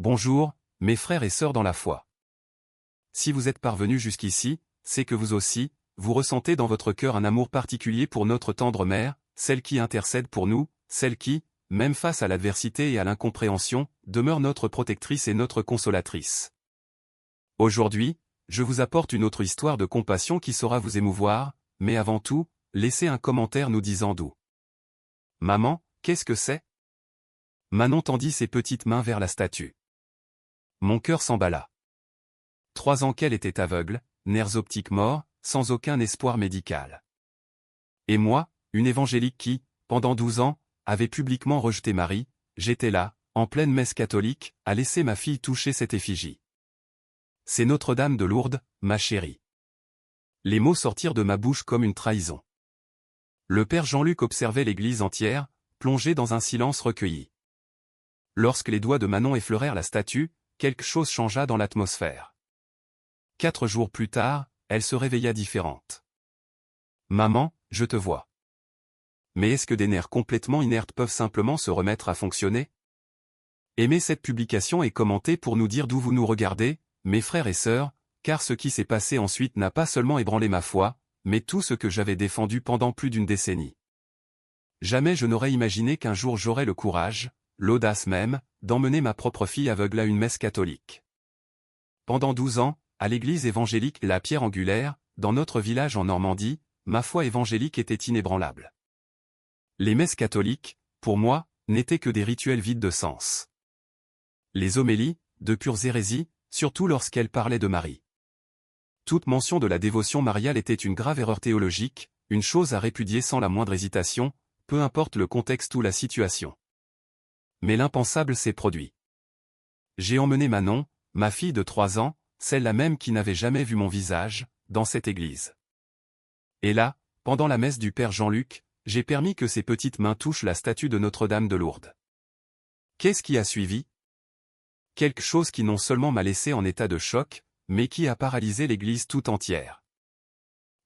Bonjour, mes frères et sœurs dans la foi. Si vous êtes parvenus jusqu'ici, c'est que vous aussi, vous ressentez dans votre cœur un amour particulier pour notre tendre mère, celle qui intercède pour nous, celle qui, même face à l'adversité et à l'incompréhension, demeure notre protectrice et notre consolatrice. Aujourd'hui, je vous apporte une autre histoire de compassion qui saura vous émouvoir, mais avant tout, laissez un commentaire nous disant d'où. Maman, qu'est-ce que c'est? Manon tendit ses petites mains vers la statue. Mon cœur s'emballa. 3 ans qu'elle était aveugle, nerfs optiques morts, sans aucun espoir médical. Et moi, une évangélique qui, pendant 12 ans, avait publiquement rejeté Marie, j'étais là, en pleine messe catholique, à laisser ma fille toucher cette effigie. C'est Notre-Dame de Lourdes, ma chérie. Les mots sortirent de ma bouche comme une trahison. Le père Jean-Luc observait l'église entière, plongée dans un silence recueilli. Lorsque les doigts de Manon effleurèrent la statue, quelque chose changea dans l'atmosphère. 4 jours plus tard, elle se réveilla différente. Maman, je te vois. Mais est-ce que des nerfs complètement inertes peuvent simplement se remettre à fonctionner? Aimez cette publication et commentez pour nous dire d'où vous nous regardez, mes frères et sœurs, car ce qui s'est passé ensuite n'a pas seulement ébranlé ma foi, mais tout ce que j'avais défendu pendant plus d'une décennie. Jamais je n'aurais imaginé qu'un jour j'aurais le courage, l'audace même, d'emmener ma propre fille aveugle à une messe catholique. Pendant 12 ans, à l'église évangélique La Pierre Angulaire, dans notre village en Normandie, ma foi évangélique était inébranlable. Les messes catholiques, pour moi, n'étaient que des rituels vides de sens. Les homélies, de pures hérésies, surtout lorsqu'elles parlaient de Marie. Toute mention de la dévotion mariale était une grave erreur théologique, une chose à répudier sans la moindre hésitation, peu importe le contexte ou la situation. Mais l'impensable s'est produit. J'ai emmené Manon, ma fille de 3 ans, celle-là même qui n'avait jamais vu mon visage, dans cette église. Et là, pendant la messe du père Jean-Luc, j'ai permis que ses petites mains touchent la statue de Notre-Dame de Lourdes. Qu'est-ce qui a suivi? Quelque chose qui non seulement m'a laissé en état de choc, mais qui a paralysé l'église tout entière.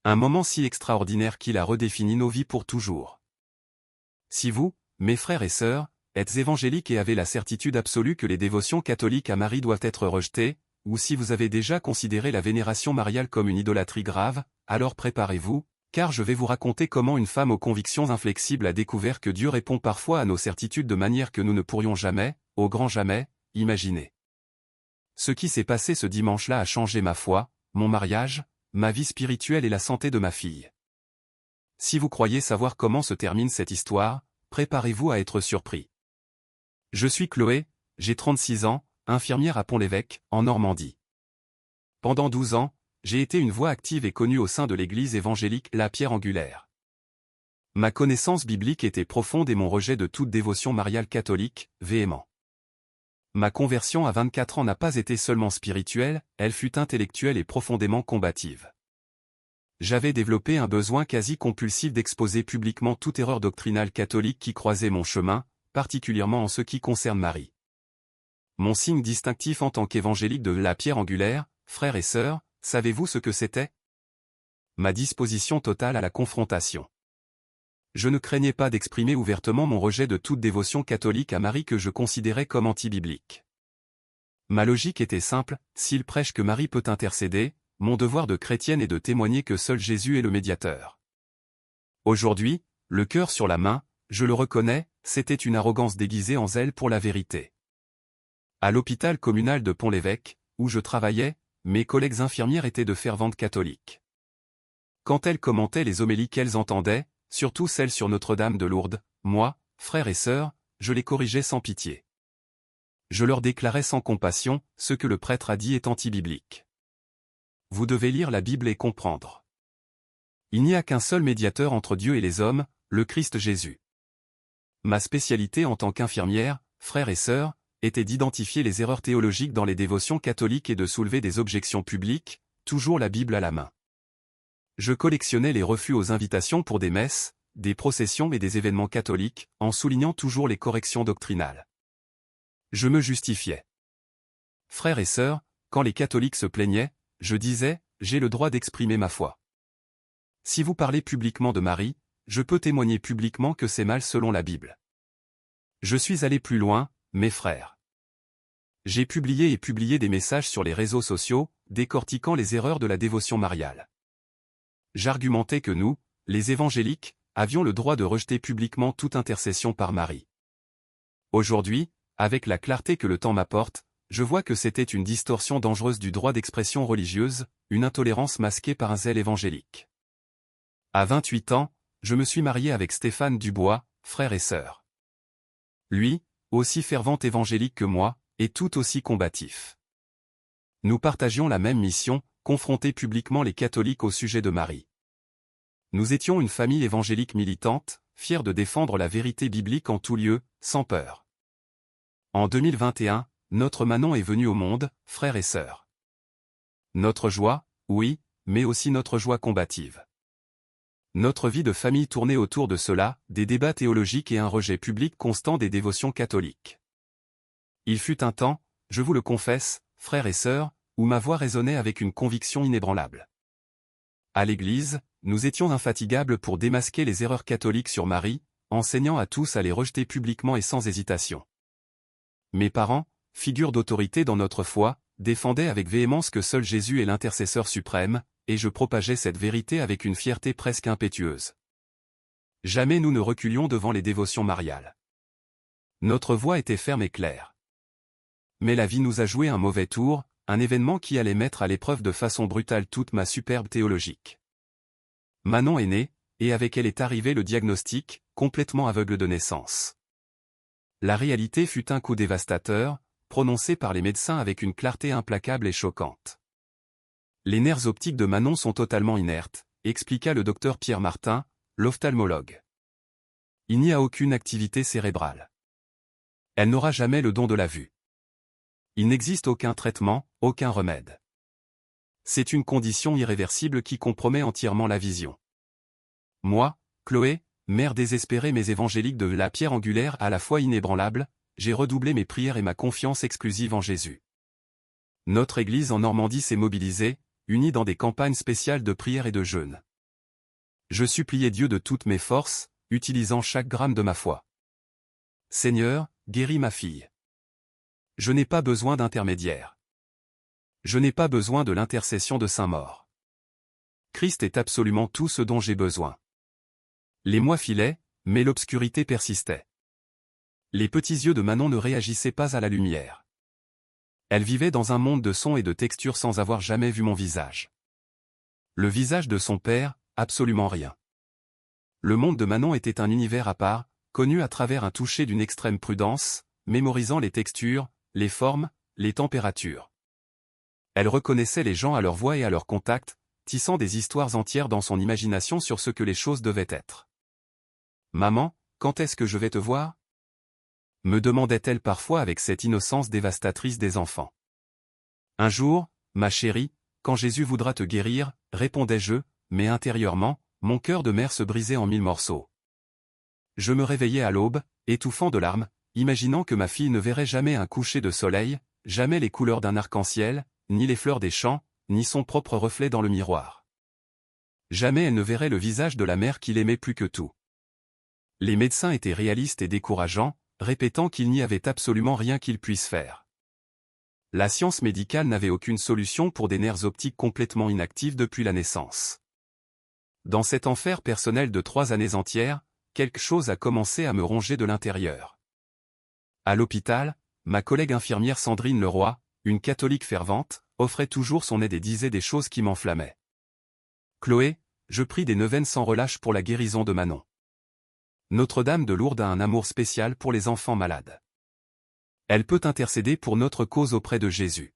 Un moment si extraordinaire qu'il a redéfini nos vies pour toujours. Si vous, mes frères et sœurs, êtes évangéliques et avez la certitude absolue que les dévotions catholiques à Marie doivent être rejetées, ou si vous avez déjà considéré la vénération mariale comme une idolâtrie grave, alors préparez-vous, car je vais vous raconter comment une femme aux convictions inflexibles a découvert que Dieu répond parfois à nos certitudes de manière que nous ne pourrions jamais, au grand jamais, imaginer. Ce qui s'est passé ce dimanche-là a changé ma foi, mon mariage, ma vie spirituelle et la santé de ma fille. Si vous croyez savoir comment se termine cette histoire, préparez-vous à être surpris. Je suis Chloé, j'ai 36 ans, infirmière à Pont-l'Évêque, en Normandie. Pendant 12 ans, j'ai été une voix active et connue au sein de l'église évangélique La Pierre Angulaire. Ma connaissance biblique était profonde et mon rejet de toute dévotion mariale catholique, véhément. Ma conversion à 24 ans n'a pas été seulement spirituelle, elle fut intellectuelle et profondément combative. J'avais développé un besoin quasi compulsif d'exposer publiquement toute erreur doctrinale catholique qui croisait mon chemin, particulièrement en ce qui concerne Marie. Mon signe distinctif en tant qu'évangélique de La Pierre Angulaire, frères et sœurs, savez-vous ce que c'était? Ma disposition totale à la confrontation. Je ne craignais pas d'exprimer ouvertement mon rejet de toute dévotion catholique à Marie que je considérais comme anti-biblique. Ma logique était simple, s'il prêche que Marie peut intercéder, mon devoir de chrétienne est de témoigner que seul Jésus est le médiateur. Aujourd'hui, le cœur sur la main, je le reconnais, c'était une arrogance déguisée en zèle pour la vérité. À l'hôpital communal de Pont-l'Évêque, où je travaillais, mes collègues infirmières étaient de ferventes catholiques. Quand elles commentaient les homélies qu'elles entendaient, surtout celles sur Notre-Dame de Lourdes, moi, frères et sœurs, je les corrigeais sans pitié. Je leur déclarais sans compassion, ce que le prêtre a dit est anti-biblique. Vous devez lire la Bible et comprendre. Il n'y a qu'un seul médiateur entre Dieu et les hommes, le Christ Jésus. Ma spécialité en tant qu'infirmière, frères et sœurs, était d'identifier les erreurs théologiques dans les dévotions catholiques et de soulever des objections publiques, toujours la Bible à la main. Je collectionnais les refus aux invitations pour des messes, des processions et des événements catholiques, en soulignant toujours les corrections doctrinales. Je me justifiais. Frères et sœurs, quand les catholiques se plaignaient, je disais, j'ai le droit d'exprimer ma foi. Si vous parlez publiquement de Marie, je peux témoigner publiquement que c'est mal selon la Bible. Je suis allé plus loin, mes frères. J'ai publié des messages sur les réseaux sociaux, décortiquant les erreurs de la dévotion mariale. J'argumentais que nous, les évangéliques, avions le droit de rejeter publiquement toute intercession par Marie. Aujourd'hui, avec la clarté que le temps m'apporte, je vois que c'était une distorsion dangereuse du droit d'expression religieuse, une intolérance masquée par un zèle évangélique. À 28 ans, je me suis marié avec Stéphane Dubois, frère et sœur. Lui, aussi fervent évangélique que moi, et tout aussi combatif. Nous partagions la même mission, confronter publiquement les catholiques au sujet de Marie. Nous étions une famille évangélique militante, fière de défendre la vérité biblique en tout lieu, sans peur. En 2021, notre Manon est venue au monde, frères et sœurs. Notre joie, oui, mais aussi notre joie combative. Notre vie de famille tournait autour de cela, des débats théologiques et un rejet public constant des dévotions catholiques. Il fut un temps, je vous le confesse, frères et sœurs, où ma voix résonnait avec une conviction inébranlable. À l'Église, nous étions infatigables pour démasquer les erreurs catholiques sur Marie, enseignant à tous à les rejeter publiquement et sans hésitation. Mes parents, figures d'autorité dans notre foi, défendaient avec véhémence que seul Jésus est l'intercesseur suprême, et je propageais cette vérité avec une fierté presque impétueuse. Jamais nous ne reculions devant les dévotions mariales. Notre voix était ferme et claire. Mais la vie nous a joué un mauvais tour, un événement qui allait mettre à l'épreuve de façon brutale toute ma superbe théologique. Manon est née, et avec elle est arrivé le diagnostic, complètement aveugle de naissance. La réalité fut un coup dévastateur, prononcé par les médecins avec une clarté implacable et choquante. Les nerfs optiques de Manon sont totalement inertes, expliqua le docteur Pierre Martin, l'ophtalmologue. Il n'y a aucune activité cérébrale. Elle n'aura jamais le don de la vue. Il n'existe aucun traitement, aucun remède. C'est une condition irréversible qui compromet entièrement la vision. Moi, Chloé, mère désespérée mais évangélique de la pierre angulaire à la fois inébranlable, j'ai redoublé mes prières et ma confiance exclusive en Jésus. Notre Église en Normandie s'est mobilisée, unie dans des campagnes spéciales de prière et de jeûne. Je suppliais Dieu de toutes mes forces, utilisant chaque gramme de ma foi. Seigneur, guéris ma fille. Je n'ai pas besoin d'intermédiaire. Je n'ai pas besoin de l'intercession de Saint-Maur. Christ est absolument tout ce dont j'ai besoin. Les mois filaient, mais l'obscurité persistait. Les petits yeux de Manon ne réagissaient pas à la lumière. Elle vivait dans un monde de sons et de textures sans avoir jamais vu mon visage. Le visage de son père, absolument rien. Le monde de Manon était un univers à part, connu à travers un toucher d'une extrême prudence, mémorisant les textures, les formes, les températures. Elle reconnaissait les gens à leur voix et à leur contact, tissant des histoires entières dans son imagination sur ce que les choses devaient être. « Maman, quand est-ce que je vais te voir ?» me demandait-elle parfois avec cette innocence dévastatrice des enfants. « Un jour, ma chérie, quand Jésus voudra te guérir, répondais-je, mais intérieurement, mon cœur de mère se brisait en 1000 morceaux. Je me réveillais à l'aube, étouffant de larmes, imaginant que ma fille ne verrait jamais un coucher de soleil, jamais les couleurs d'un arc-en-ciel, ni les fleurs des champs, ni son propre reflet dans le miroir. Jamais elle ne verrait le visage de la mère qu'il aimait plus que tout. Les médecins étaient réalistes et décourageants, répétant qu'il n'y avait absolument rien qu'ils puissent faire. La science médicale n'avait aucune solution pour des nerfs optiques complètement inactifs depuis la naissance. Dans cet enfer personnel de 3 années entières, quelque chose a commencé à me ronger de l'intérieur. À l'hôpital, ma collègue infirmière Sandrine Leroy, une catholique fervente, offrait toujours son aide et disait des choses qui m'enflammaient. « Chloé, je prie des neuvaines sans relâche pour la guérison de Manon. Notre-Dame de Lourdes a un amour spécial pour les enfants malades. Elle peut intercéder pour notre cause auprès de Jésus. »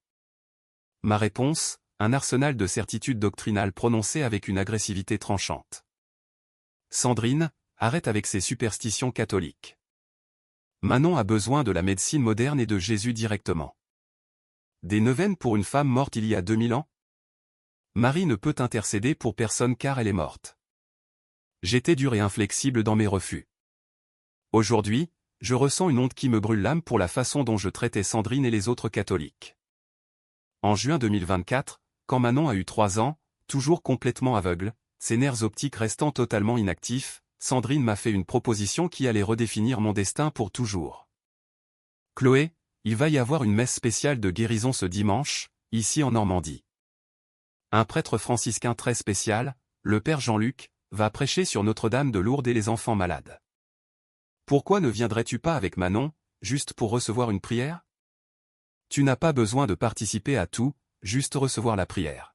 Ma réponse, un arsenal de certitudes doctrinales prononcées avec une agressivité tranchante. « Sandrine, arrête avec ces superstitions catholiques. Manon a besoin de la médecine moderne et de Jésus directement. Des neuvaines pour une femme morte il y a 2000 ans? Marie ne peut intercéder pour personne car elle est morte. J'étais dur et inflexible dans mes refus. Aujourd'hui, je ressens une honte qui me brûle l'âme pour la façon dont je traitais Sandrine et les autres catholiques. En juin 2024, quand Manon a eu 3 ans, toujours complètement aveugle, ses nerfs optiques restant totalement inactifs, Sandrine m'a fait une proposition qui allait redéfinir mon destin pour toujours. « Chloé, il va y avoir une messe spéciale de guérison ce dimanche, ici en Normandie. Un prêtre franciscain très spécial, le père Jean-Luc, va prêcher sur Notre-Dame de Lourdes et les enfants malades. Pourquoi ne viendrais-tu pas avec Manon, juste pour recevoir une prière? Tu n'as pas besoin de participer à tout, juste recevoir la prière.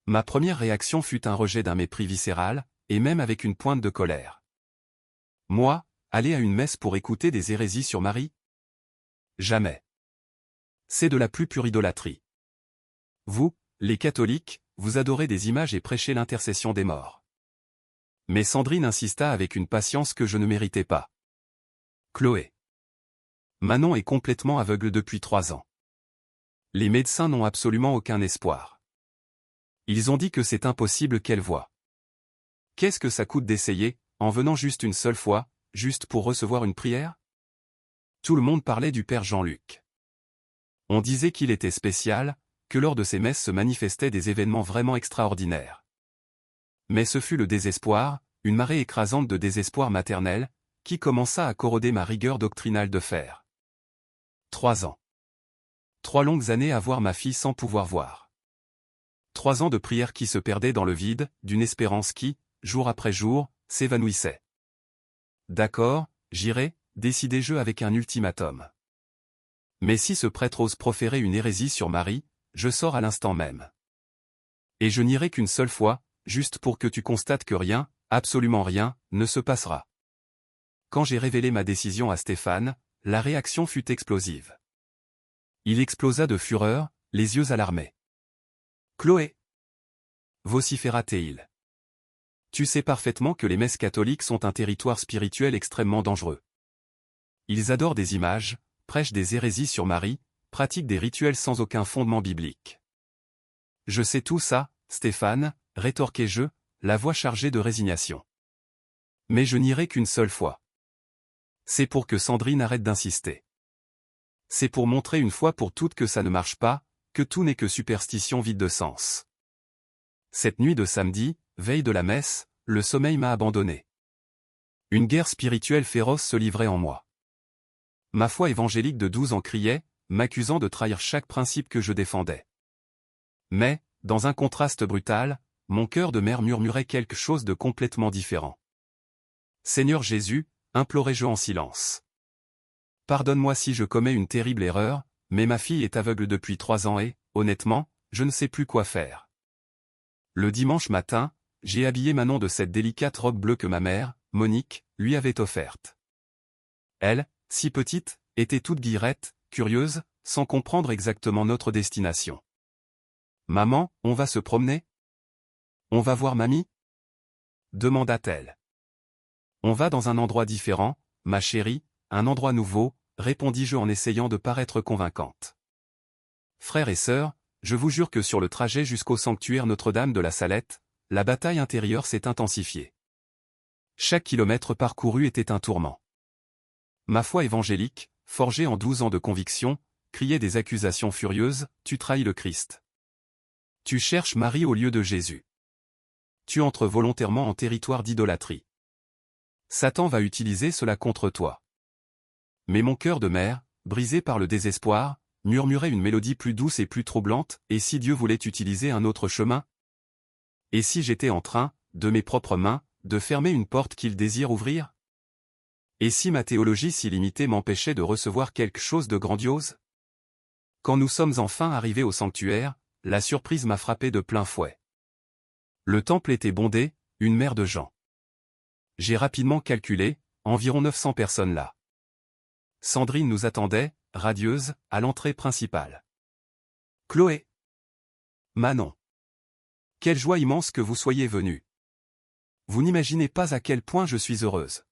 Ma première réaction fut un rejet d'un mépris viscéral, et même avec une pointe de colère. Moi, aller à une messe pour écouter des hérésies sur Marie? Jamais. C'est de la plus pure idolâtrie. Vous, les catholiques, vous adorez des images et prêchez l'intercession des morts. Mais Sandrine insista avec une patience que je ne méritais pas. Chloé. Manon est complètement aveugle depuis 3 ans. Les médecins n'ont absolument aucun espoir. Ils ont dit que c'est impossible qu'elle voie. Qu'est-ce que ça coûte d'essayer, en venant juste une seule fois, juste pour recevoir une prière? Tout le monde parlait du père Jean-Luc. On disait qu'il était spécial, que lors de ses messes se manifestaient des événements vraiment extraordinaires. Mais ce fut le désespoir, une marée écrasante de désespoir maternel, qui commença à corroder ma rigueur doctrinale de fer. 3 ans. 3 longues années à voir ma fille sans pouvoir voir. 3 ans de prières qui se perdaient dans le vide, d'une espérance qui, jour après jour, s'évanouissait. D'accord, j'irai, décidai-je avec un ultimatum. Mais si ce prêtre ose proférer une hérésie sur Marie, je sors à l'instant même. Et je n'irai qu'une seule fois, juste pour que tu constates que rien, absolument rien, ne se passera. Quand j'ai révélé ma décision à Stéphane, la réaction fut explosive. Il explosa de fureur, les yeux alarmés. Chloé, vociféra-t-il. Tu sais parfaitement que les messes catholiques sont un territoire spirituel extrêmement dangereux. Ils adorent des images, prêchent des hérésies sur Marie, pratiquent des rituels sans aucun fondement biblique. Je sais tout ça, Stéphane, rétorquai-je, la voix chargée de résignation. Mais je n'irai qu'une seule fois. C'est pour que Sandrine arrête d'insister. C'est pour montrer une fois pour toutes que ça ne marche pas, que tout n'est que superstition vide de sens. Cette nuit de samedi, veille de la messe, le sommeil m'a abandonné. Une guerre spirituelle féroce se livrait en moi. Ma foi évangélique de 12 ans criait, m'accusant de trahir chaque principe que je défendais. Mais, dans un contraste brutal, mon cœur de mère murmurait quelque chose de complètement différent. Seigneur Jésus, implorai-je en silence. Pardonne-moi si je commets une terrible erreur, mais ma fille est aveugle depuis 3 ans et, honnêtement, je ne sais plus quoi faire. Le dimanche matin, j'ai habillé Manon de cette délicate robe bleue que ma mère, Monique, lui avait offerte. Elle, si petite, était toute guillerette, curieuse, sans comprendre exactement notre destination. Maman, on va se promener? On va voir mamie? Demanda-t-elle. On va dans un endroit différent, ma chérie, un endroit nouveau, répondis-je en essayant de paraître convaincante. Frères et sœurs, je vous jure que sur le trajet jusqu'au sanctuaire Notre-Dame de la Salette, la bataille intérieure s'est intensifiée. Chaque kilomètre parcouru était un tourment. Ma foi évangélique, forgée en 12 ans de conviction, criait des accusations furieuses, tu trahis le Christ. Tu cherches Marie au lieu de Jésus. Tu entres volontairement en territoire d'idolâtrie. Satan va utiliser cela contre toi. Mais mon cœur de mère, brisé par le désespoir, murmurait une mélodie plus douce et plus troublante, et si Dieu voulait utiliser un autre chemin? Et si j'étais en train, de mes propres mains, de fermer une porte qu'il désire ouvrir? Et si ma théologie si limitée m'empêchait de recevoir quelque chose de grandiose? Quand nous sommes enfin arrivés au sanctuaire, la surprise m'a frappé de plein fouet. Le temple était bondé, une mer de gens. J'ai rapidement calculé, environ 900 personnes là. Sandrine nous attendait, radieuse, à l'entrée principale. Chloé. Manon. Quelle joie immense que vous soyez venus. Vous n'imaginez pas à quel point je suis heureuse.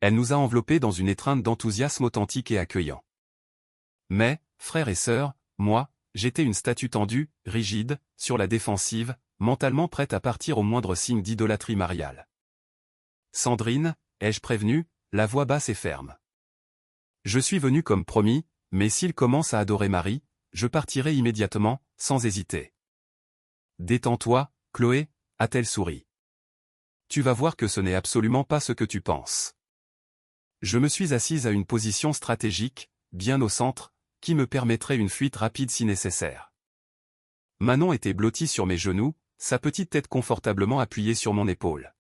Elle nous a enveloppés dans une étreinte d'enthousiasme authentique et accueillant. Mais, frères et sœurs, moi, j'étais une statue tendue, rigide, sur la défensive, mentalement prête à partir au moindre signe d'idolâtrie mariale. Sandrine, ai-je prévenu, la voix basse et ferme. Je suis venu comme promis, mais s'il commence à adorer Marie, je partirai immédiatement, sans hésiter. Détends-toi, Chloé, a-t-elle souri. Tu vas voir que ce n'est absolument pas ce que tu penses. Je me suis assise à une position stratégique, bien au centre, qui me permettrait une fuite rapide si nécessaire. Manon était blottie sur mes genoux, sa petite tête confortablement appuyée sur mon épaule.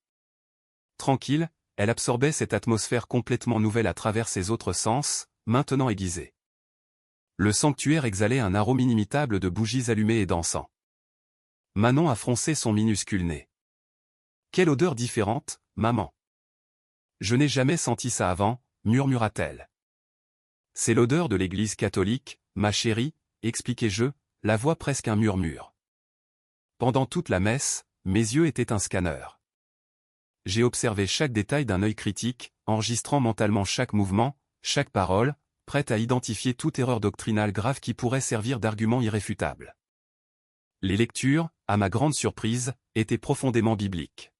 Tranquille, elle absorbait cette atmosphère complètement nouvelle à travers ses autres sens, maintenant aiguisés. Le sanctuaire exhalait un arôme inimitable de bougies allumées et dansant. Manon a froncé son minuscule nez. Quelle odeur différente, maman. Je n'ai jamais senti ça avant, murmura-t-elle. C'est l'odeur de l'église catholique, ma chérie, expliquai-je, la voix presque un murmure. Pendant toute la messe, mes yeux étaient un scanner. J'ai observé chaque détail d'un œil critique, enregistrant mentalement chaque mouvement, chaque parole, prête à identifier toute erreur doctrinale grave qui pourrait servir d'argument irréfutable. Les lectures, à ma grande surprise, étaient profondément bibliques.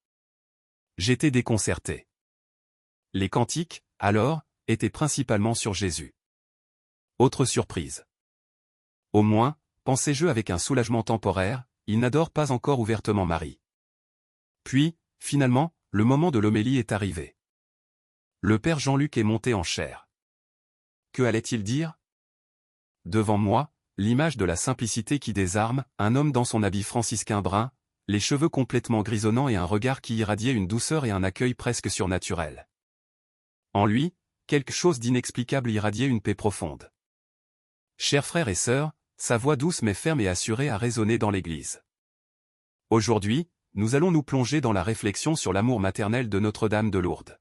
J'étais déconcerté. Les cantiques, alors, étaient principalement sur Jésus. Autre surprise. Au moins, pensais-je avec un soulagement temporaire, il n'adore pas encore ouvertement Marie. Puis, finalement, le moment de l'homélie est arrivé. Le père Jean-Luc est monté en chair. Que allait-il dire? Devant moi, l'image de la simplicité qui désarme, un homme dans son habit franciscain brun, les cheveux complètement grisonnants et un regard qui irradiait une douceur et un accueil presque surnaturel. En lui, quelque chose d'inexplicable irradiait une paix profonde. Chers frères et sœurs, sa voix douce mais ferme et assurée a résonné dans l'église. Aujourd'hui, nous allons nous plonger dans la réflexion sur l'amour maternel de Notre-Dame de Lourdes.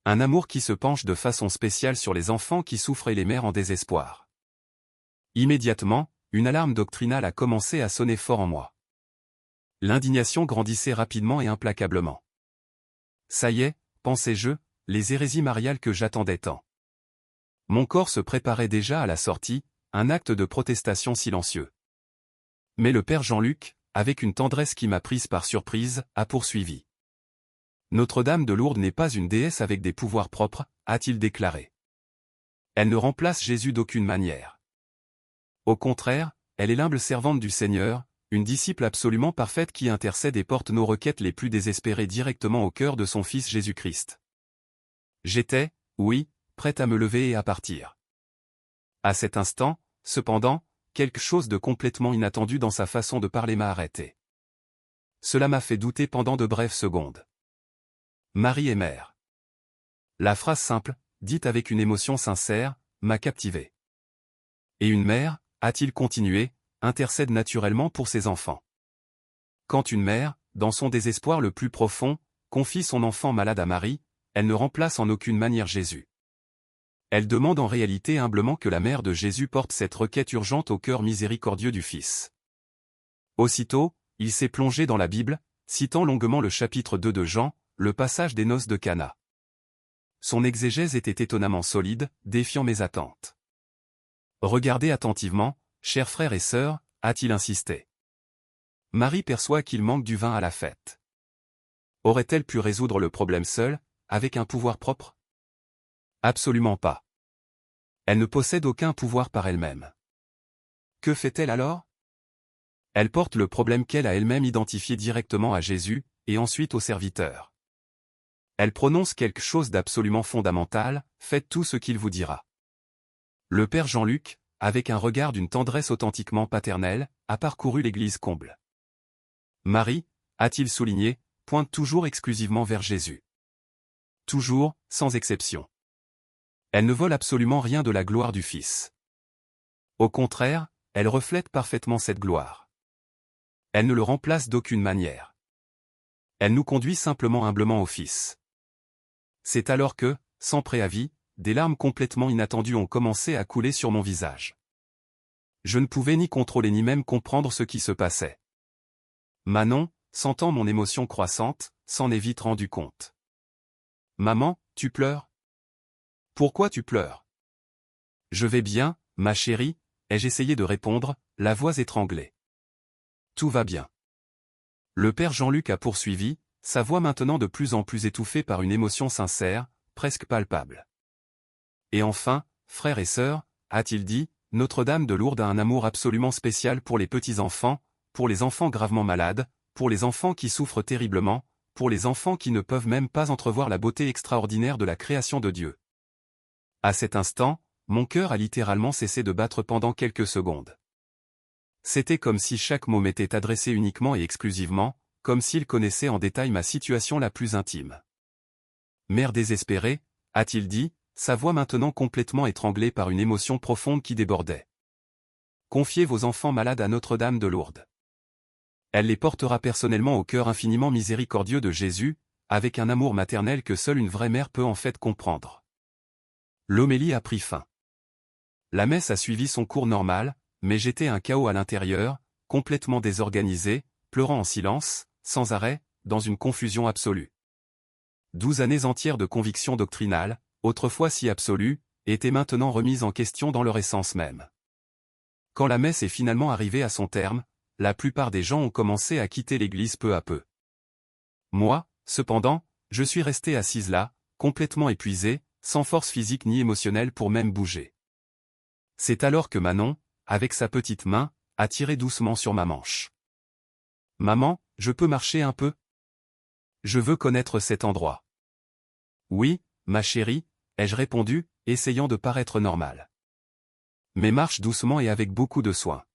Un amour qui se penche de façon spéciale sur les enfants qui souffrent et les mères en désespoir. Immédiatement, une alarme doctrinale a commencé à sonner fort en moi. L'indignation grandissait rapidement et implacablement. Ça y est, pensais-je, les hérésies mariales que j'attendais tant. Mon corps se préparait déjà à la sortie, un acte de protestation silencieux. Mais le père Jean-Luc, avec une tendresse qui m'a prise par surprise, a poursuivi. Notre-Dame de Lourdes n'est pas une déesse avec des pouvoirs propres, a-t-il déclaré. Elle ne remplace Jésus d'aucune manière. Au contraire, elle est l'humble servante du Seigneur, une disciple absolument parfaite qui intercède et porte nos requêtes les plus désespérées directement au cœur de son Fils Jésus-Christ. J'étais, oui, prêt à me lever et à partir. À cet instant, cependant, quelque chose de complètement inattendu dans sa façon de parler m'a arrêté. Cela m'a fait douter pendant de brèves secondes. Marie est mère. La phrase simple, dite avec une émotion sincère, m'a captivé. Et une mère, a-t-il continué, intercède naturellement pour ses enfants. Quand une mère, dans son désespoir le plus profond, confie son enfant malade à Marie, elle ne remplace en aucune manière Jésus. Elle demande en réalité humblement que la mère de Jésus porte cette requête urgente au cœur miséricordieux du Fils. Aussitôt, il s'est plongé dans la Bible, citant longuement le chapitre 2 de Jean, le passage des noces de Cana. Son exégèse était étonnamment solide, défiant mes attentes. Regardez attentivement, chers frères et sœurs, a-t-il insisté. Marie perçoit qu'il manque du vin à la fête. Aurait-elle pu résoudre le problème seule, avec un pouvoir propre? Absolument pas. Elle ne possède aucun pouvoir par elle-même. Que fait-elle alors? Elle porte le problème qu'elle a elle-même identifié directement à Jésus, et ensuite au serviteur. Elle prononce quelque chose d'absolument fondamental, faites tout ce qu'il vous dira. Le père Jean-Luc, avec un regard d'une tendresse authentiquement paternelle, a parcouru l'église comble. Marie, a-t-il souligné, pointe toujours exclusivement vers Jésus. Toujours, sans exception. Elle ne vole absolument rien de la gloire du Fils. Au contraire, elle reflète parfaitement cette gloire. Elle ne le remplace d'aucune manière. Elle nous conduit simplement humblement au Fils. C'est alors que, sans préavis, des larmes complètement inattendues ont commencé à couler sur mon visage. Je ne pouvais ni contrôler ni même comprendre ce qui se passait. Manon, sentant mon émotion croissante, s'en est vite rendu compte. « Maman, tu pleures? Pourquoi tu pleures? » « Je vais bien, ma chérie, » ai-je essayé de répondre, la voix étranglée. « Tout va bien. » Le père Jean-Luc a poursuivi, sa voix maintenant de plus en plus étouffée par une émotion sincère, presque palpable. Et enfin, frères et sœurs, a-t-il dit, Notre-Dame de Lourdes a un amour absolument spécial pour les petits-enfants, pour les enfants gravement malades, pour les enfants qui souffrent terriblement, pour les enfants qui ne peuvent même pas entrevoir la beauté extraordinaire de la création de Dieu. À cet instant, mon cœur a littéralement cessé de battre pendant quelques secondes. C'était comme si chaque mot m'était adressé uniquement et exclusivement, comme s'il connaissait en détail ma situation la plus intime. Mère désespérée, a-t-il dit, sa voix maintenant complètement étranglée par une émotion profonde qui débordait. Confiez vos enfants malades à Notre-Dame de Lourdes. Elle les portera personnellement au cœur infiniment miséricordieux de Jésus, avec un amour maternel que seule une vraie mère peut en fait comprendre. L'homélie a pris fin. La messe a suivi son cours normal, mais j'étais un chaos à l'intérieur, complètement désorganisé, pleurant en silence, sans arrêt, dans une confusion absolue. 12 années entières de conviction doctrinale, autrefois si absolue, étaient maintenant remises en question dans leur essence même. Quand la messe est finalement arrivée à son terme, la plupart des gens ont commencé à quitter l'église peu à peu. Moi, cependant, je suis resté assise là, complètement épuisé, sans force physique ni émotionnelle pour même bouger. C'est alors que Manon, avec sa petite main, a tiré doucement sur ma manche. « Maman, je peux marcher un peu ? Je veux connaître cet endroit. »« Oui, ma chérie, » ai-je répondu, essayant de paraître normal. Mais marche doucement et avec beaucoup de soin.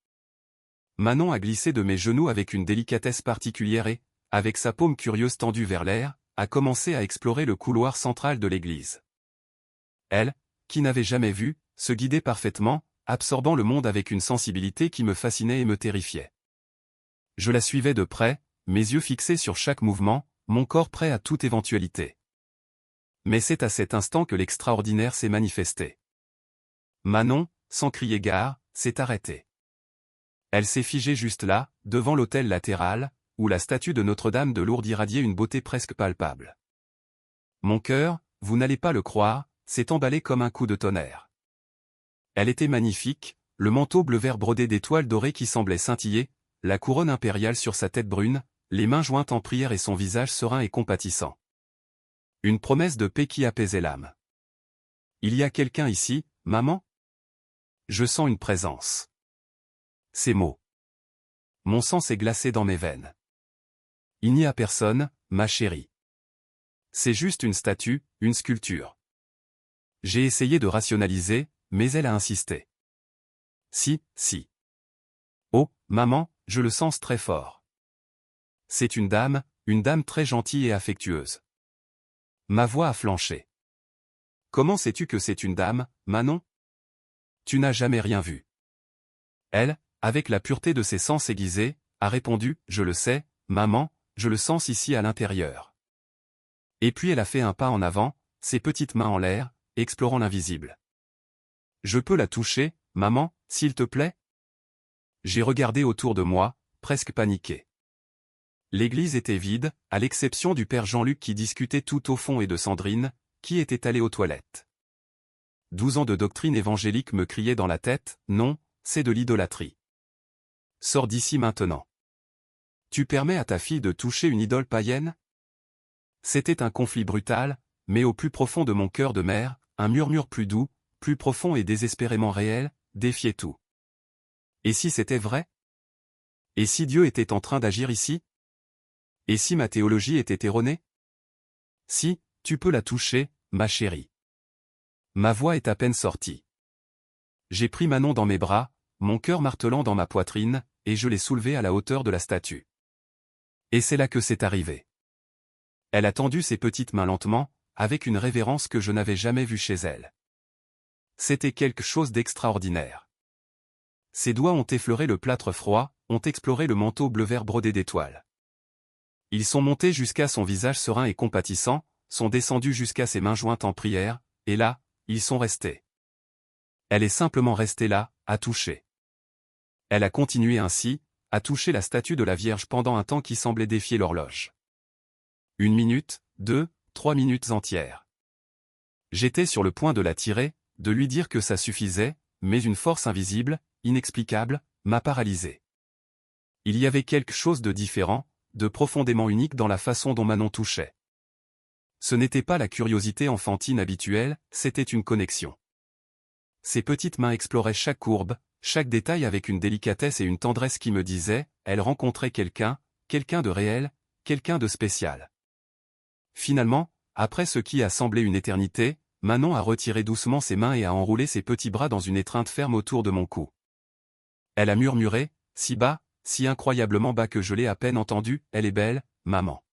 Manon a glissé de mes genoux avec une délicatesse particulière et, avec sa paume curieuse tendue vers l'air, a commencé à explorer le couloir central de l'église. Elle, qui n'avait jamais vu, se guidait parfaitement, absorbant le monde avec une sensibilité qui me fascinait et me terrifiait. Je la suivais de près, mes yeux fixés sur chaque mouvement, mon corps prêt à toute éventualité. Mais c'est à cet instant que l'extraordinaire s'est manifesté. Manon, sans crier gare, s'est arrêtée. Elle s'est figée juste là, devant l'autel latéral, où la statue de Notre-Dame de Lourdes irradiait une beauté presque palpable. Mon cœur, vous n'allez pas le croire, s'est emballé comme un coup de tonnerre. Elle était magnifique, le manteau bleu-vert brodé d'étoiles dorées qui semblaient scintiller, la couronne impériale sur sa tête brune, les mains jointes en prière et son visage serein et compatissant. Une promesse de paix qui apaisait l'âme. Il y a quelqu'un ici, maman ? Je sens une présence. Ces mots. Mon sang s'est glacé dans mes veines. Il n'y a personne, ma chérie. C'est juste une statue, une sculpture. J'ai essayé de rationaliser, mais elle a insisté. Si. Oh, maman, je le sens très fort. C'est une dame très gentille et affectueuse. Ma voix a flanché. Comment sais-tu que c'est une dame, Manon ? Tu n'as jamais rien vu. Elle, avec la pureté de ses sens aiguisés, a répondu, je le sais, maman, je le sens ici à l'intérieur. Et puis elle a fait un pas en avant, ses petites mains en l'air, explorant l'invisible. Je peux la toucher, maman, s'il te plaît ? J'ai regardé autour de moi, presque paniqué. L'église était vide, à l'exception du père Jean-Luc qui discutait tout au fond et de Sandrine, qui était allée aux toilettes. 12 ans de doctrine évangélique me criaient dans la tête, non, c'est de l'idolâtrie. Sors d'ici maintenant. Tu permets à ta fille de toucher une idole païenne ? C'était un conflit brutal, mais au plus profond de mon cœur de mère, un murmure plus doux, plus profond et désespérément réel, défiait tout. Et si c'était vrai ? Et si Dieu était en train d'agir ici ? Et si ma théologie était erronée ? Si, tu peux la toucher, ma chérie. Ma voix est à peine sortie. J'ai pris Manon dans mes bras, mon cœur martelant dans ma poitrine, et je l'ai soulevée à la hauteur de la statue. Et c'est là que c'est arrivé. Elle a tendu ses petites mains lentement, avec une révérence que je n'avais jamais vue chez elle. C'était quelque chose d'extraordinaire. Ses doigts ont effleuré le plâtre froid, ont exploré le manteau bleu-vert brodé d'étoiles. Ils sont montés jusqu'à son visage serein et compatissant, sont descendus jusqu'à ses mains jointes en prière, et là, ils sont restés. Elle est simplement restée là, à toucher. Elle a continué ainsi, à toucher la statue de la Vierge pendant un temps qui semblait défier l'horloge. 1 minute, 2, 3 minutes entières. J'étais sur le point de la tirer, de lui dire que ça suffisait, mais une force invisible, inexplicable, m'a paralysé. Il y avait quelque chose de différent, de profondément unique dans la façon dont Manon touchait. Ce n'était pas la curiosité enfantine habituelle, c'était une connexion. Ses petites mains exploraient chaque courbe, chaque détail avec une délicatesse et une tendresse qui me disaient, elle rencontrait quelqu'un de réel, quelqu'un de spécial. Finalement, après ce qui a semblé une éternité, Manon a retiré doucement ses mains et a enroulé ses petits bras dans une étreinte ferme autour de mon cou. Elle a murmuré, si bas, si incroyablement bas que je l'ai à peine entendu, elle est belle, maman.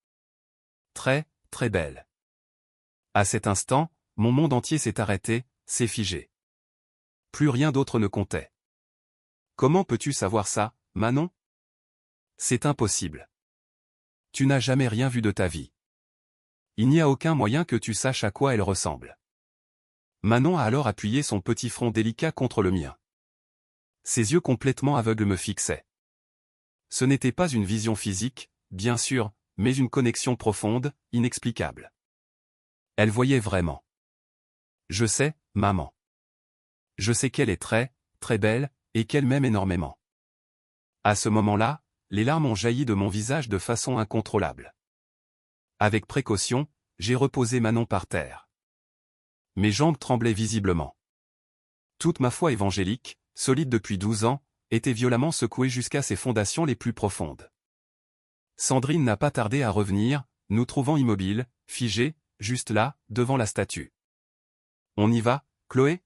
Très, très belle. À cet instant, mon monde entier s'est arrêté, s'est figé. Plus rien d'autre ne comptait. Comment peux-tu savoir ça, Manon? C'est impossible. Tu n'as jamais rien vu de ta vie. Il n'y a aucun moyen que tu saches à quoi elle ressemble. Manon a alors appuyé son petit front délicat contre le mien. Ses yeux complètement aveugles me fixaient. Ce n'était pas une vision physique, bien sûr, mais une connexion profonde, inexplicable. Elle voyait vraiment. Je sais, maman. Je sais qu'elle est très, très belle, et qu'elle m'aime énormément. À ce moment-là, les larmes ont jailli de mon visage de façon incontrôlable. Avec précaution, j'ai reposé Manon par terre. Mes jambes tremblaient visiblement. Toute ma foi évangélique, solide depuis 12 ans, était violemment secouée jusqu'à ses fondations les plus profondes. Sandrine n'a pas tardé à revenir, nous trouvant immobiles, figés, juste là, devant la statue. « On y va, Chloé »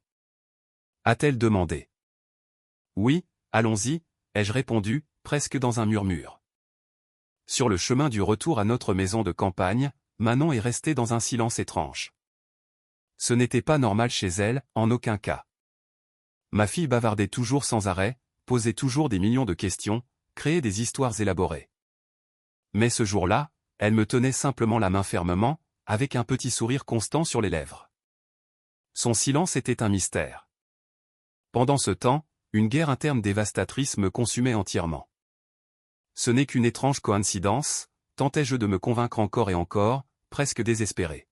a-t-elle demandé. « Oui, allons-y » ai-je répondu, presque dans un murmure. Sur le chemin du retour à notre maison de campagne, Manon est restée dans un silence étrange. Ce n'était pas normal chez elle, en aucun cas. Ma fille bavardait toujours sans arrêt, posait toujours des millions de questions, créait des histoires élaborées. Mais ce jour-là, elle me tenait simplement la main fermement, avec un petit sourire constant sur les lèvres. Son silence était un mystère. Pendant ce temps, une guerre interne dévastatrice me consumait entièrement. Ce n'est qu'une étrange coïncidence, tentais-je de me convaincre encore et encore, presque désespéré.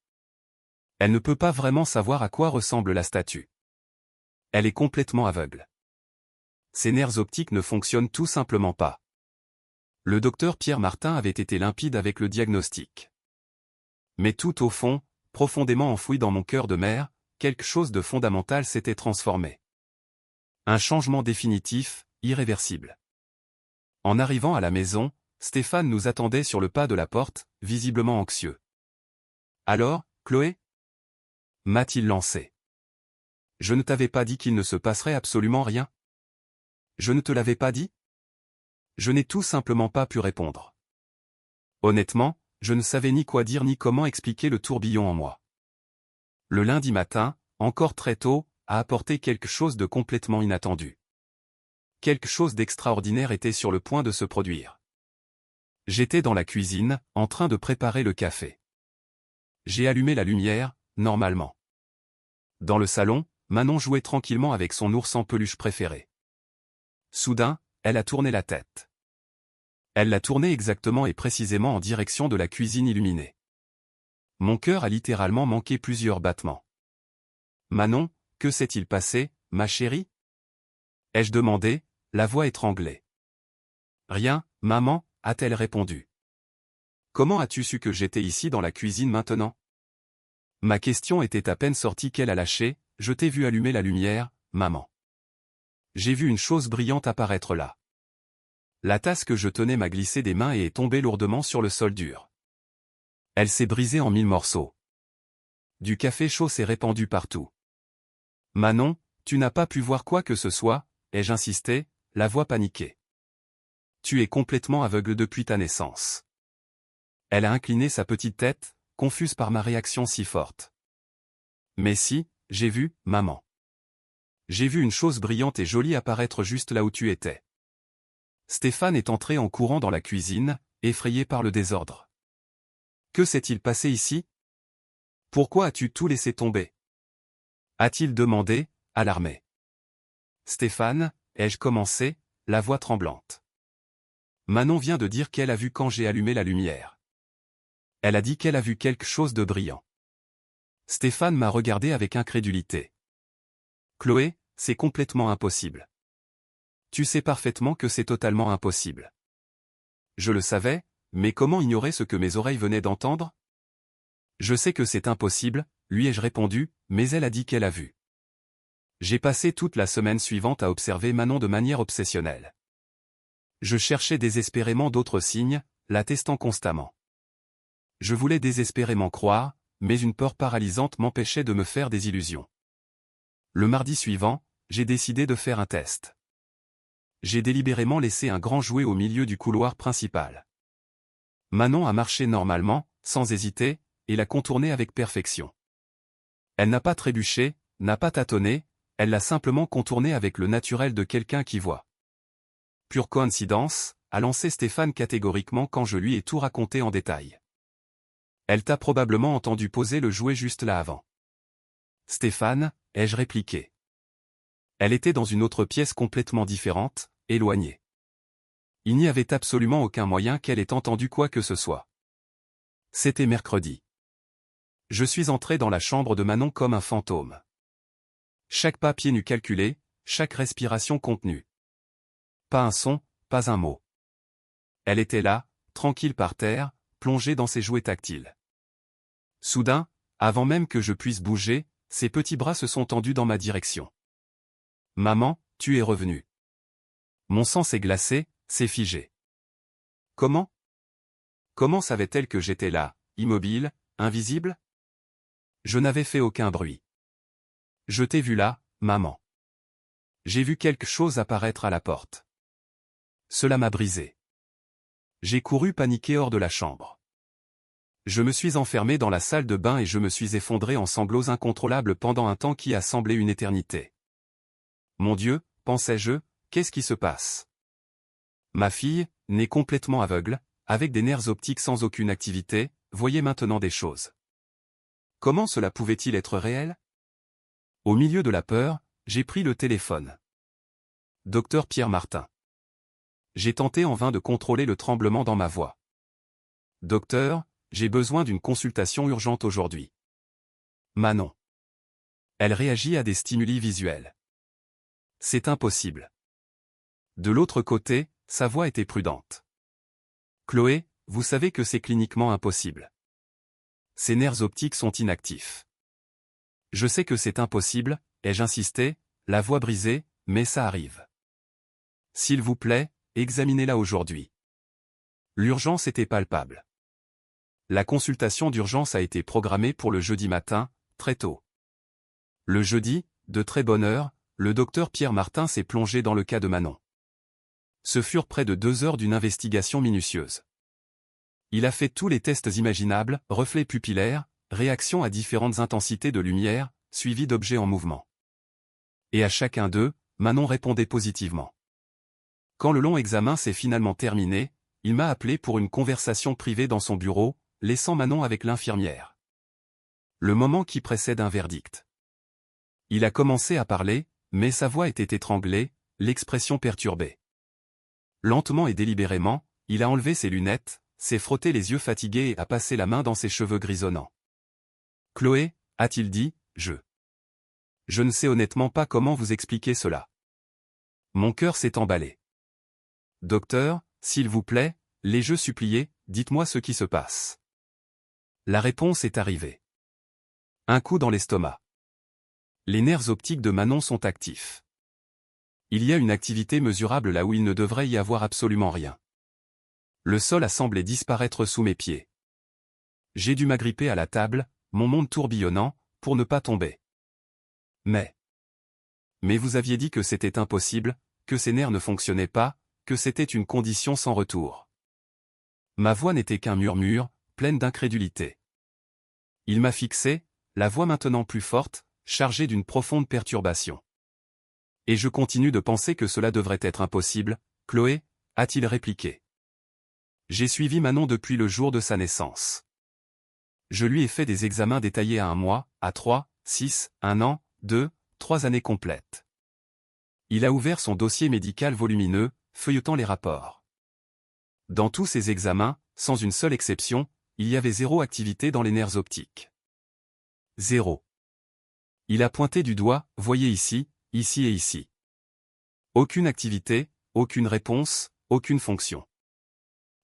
Elle ne peut pas vraiment savoir à quoi ressemble la statue. Elle est complètement aveugle. Ses nerfs optiques ne fonctionnent tout simplement pas. Le docteur Pierre Martin avait été limpide avec le diagnostic. Mais tout au fond, profondément enfoui dans mon cœur de mère, quelque chose de fondamental s'était transformé. Un changement définitif, irréversible. En arrivant à la maison, Stéphane nous attendait sur le pas de la porte, visiblement anxieux. « Alors, Chloé » m'a-t-il lancé. « Je ne t'avais pas dit qu'il ne se passerait absolument rien ? Je ne te l'avais pas dit ?» Je n'ai tout simplement pas pu répondre. Honnêtement, je ne savais ni quoi dire ni comment expliquer le tourbillon en moi. Le lundi matin, encore très tôt, a apporté quelque chose de complètement inattendu. Quelque chose d'extraordinaire était sur le point de se produire. J'étais dans la cuisine, en train de préparer le café. J'ai allumé la lumière, normalement. Dans le salon, Manon jouait tranquillement avec son ours en peluche préféré. Soudain, elle a tourné la tête. Elle l'a tournée exactement et précisément en direction de la cuisine illuminée. Mon cœur a littéralement manqué plusieurs battements. « Manon, que s'est-il passé, ma chérie » ai-je demandé, la voix étranglée. « Rien, maman » a-t-elle répondu. « Comment as-tu su que j'étais ici dans la cuisine maintenant » Ma question était à peine sortie qu'elle a lâché, « Je t'ai vu allumer la lumière, maman. » J'ai vu une chose brillante apparaître là. La tasse que je tenais m'a glissé des mains et est tombée lourdement sur le sol dur. Elle s'est brisée en 1000 morceaux. Du café chaud s'est répandu partout. « Manon, tu n'as pas pu voir quoi que ce soit » ai-je insisté, la voix paniquée. « Tu es complètement aveugle depuis ta naissance. » Elle a incliné sa petite tête, confuse par ma réaction si forte. « Mais si, j'ai vu, maman. J'ai vu une chose brillante et jolie apparaître juste là où tu étais. » Stéphane est entré en courant dans la cuisine, effrayé par le désordre. « Que s'est-il passé ici ? Pourquoi as-tu tout laissé tomber ?» a-t-il demandé, alarmé. « Stéphane, ai-je commencé, la voix tremblante. Manon vient de dire qu'elle a vu quand j'ai allumé la lumière. Elle a dit qu'elle a vu quelque chose de brillant. » Stéphane m'a regardé avec incrédulité. « Chloé, c'est complètement impossible. Tu sais parfaitement que c'est totalement impossible. » Je le savais, mais comment ignorer ce que mes oreilles venaient d'entendre ? « Je sais que c'est impossible, lui ai-je répondu, mais elle a dit qu'elle a vu. » J'ai passé toute la semaine suivante à observer Manon de manière obsessionnelle. Je cherchais désespérément d'autres signes, la testant constamment. Je voulais désespérément croire, mais une peur paralysante m'empêchait de me faire des illusions. Le mardi suivant, j'ai décidé de faire un test. J'ai délibérément laissé un grand jouet au milieu du couloir principal. Manon a marché normalement, sans hésiter, et l'a contourné avec perfection. Elle n'a pas trébuché, n'a pas tâtonné, elle l'a simplement contourné avec le naturel de quelqu'un qui voit. Pure coïncidence, a lancé Stéphane catégoriquement quand je lui ai tout raconté en détail. Elle t'a probablement entendu poser le jouet juste là avant. Stéphane, ai-je répliqué. Elle était dans une autre pièce complètement différente, éloignée. Il n'y avait absolument aucun moyen qu'elle ait entendu quoi que ce soit. C'était mercredi. Je suis entré dans la chambre de Manon comme un fantôme. Chaque pas pieds nus calculé, chaque respiration contenue. Pas un son, pas un mot. Elle était là, tranquille par terre, plongée dans ses jouets tactiles. Soudain, avant même que je puisse bouger, ses petits bras se sont tendus dans ma direction. Maman, tu es revenue. Mon sang s'est glacé, s'est figé. Comment? Comment savait-elle que j'étais là, immobile, invisible? Je n'avais fait aucun bruit. Je t'ai vu là, maman. J'ai vu quelque chose apparaître à la porte. Cela m'a brisé. J'ai couru paniqué hors de la chambre. Je me suis enfermé dans la salle de bain et je me suis effondré en sanglots incontrôlables pendant un temps qui a semblé une éternité. Mon Dieu, pensais-je, qu'est-ce qui se passe? Ma fille, née complètement aveugle, avec des nerfs optiques sans aucune activité, voyait maintenant des choses. Comment cela pouvait-il être réel? Au milieu de la peur, j'ai pris le téléphone. Docteur Pierre Martin. J'ai tenté en vain de contrôler le tremblement dans ma voix. Docteur, j'ai besoin d'une consultation urgente aujourd'hui. Manon. Elle réagit à des stimuli visuels. C'est impossible. De l'autre côté, sa voix était prudente. Chloé, vous savez que c'est cliniquement impossible. Ses nerfs optiques sont inactifs. Je sais que c'est impossible, ai-je insisté, la voix brisée, mais ça arrive. S'il vous plaît, examinez-la aujourd'hui. L'urgence était palpable. La consultation d'urgence a été programmée pour le jeudi matin, très tôt. Le jeudi, de très bonne heure, le docteur Pierre Martin s'est plongé dans le cas de Manon. Ce furent près de 2 heures d'une investigation minutieuse. Il a fait tous les tests imaginables, reflets pupillaires, réactions à différentes intensités de lumière, suivis d'objets en mouvement. Et à chacun d'eux, Manon répondait positivement. Quand le long examen s'est finalement terminé, il m'a appelé pour une conversation privée dans son bureau, laissant Manon avec l'infirmière. Le moment qui précède un verdict. Il a commencé à parler, mais sa voix était étranglée, l'expression perturbée. Lentement et délibérément, il a enlevé ses lunettes, s'est frotté les yeux fatigués et a passé la main dans ses cheveux grisonnants. Chloé, a-t-il dit, Je ne sais honnêtement pas comment vous expliquer cela. Mon cœur s'est emballé. Docteur, s'il vous plaît, l'ai-je supplié, dites-moi ce qui se passe. La réponse est arrivée. Un coup dans l'estomac. Les nerfs optiques de Manon sont actifs. Il y a une activité mesurable là où il ne devrait y avoir absolument rien. Le sol a semblé disparaître sous mes pieds. J'ai dû m'agripper à la table, mon monde tourbillonnant, pour ne pas tomber. Mais vous aviez dit que c'était impossible, que ces nerfs ne fonctionnaient pas, que c'était une condition sans retour. Ma voix n'était qu'un murmure, pleine d'incrédulité. Il m'a fixé, la voix maintenant plus forte, chargée d'une profonde perturbation. Et je continue de penser que cela devrait être impossible, Chloé, a-t-il répliqué. J'ai suivi Manon depuis le jour de sa naissance. Je lui ai fait des examens détaillés à 1 mois, à 3, 6, 1 an, 2, 3 années complètes. Il a ouvert son dossier médical volumineux, feuilletant les rapports. Dans tous ces examens, sans une seule exception, il y avait 0 activité dans les nerfs optiques. 0. Il a pointé du doigt, voyez ici, ici et ici. Aucune activité, aucune réponse, aucune fonction.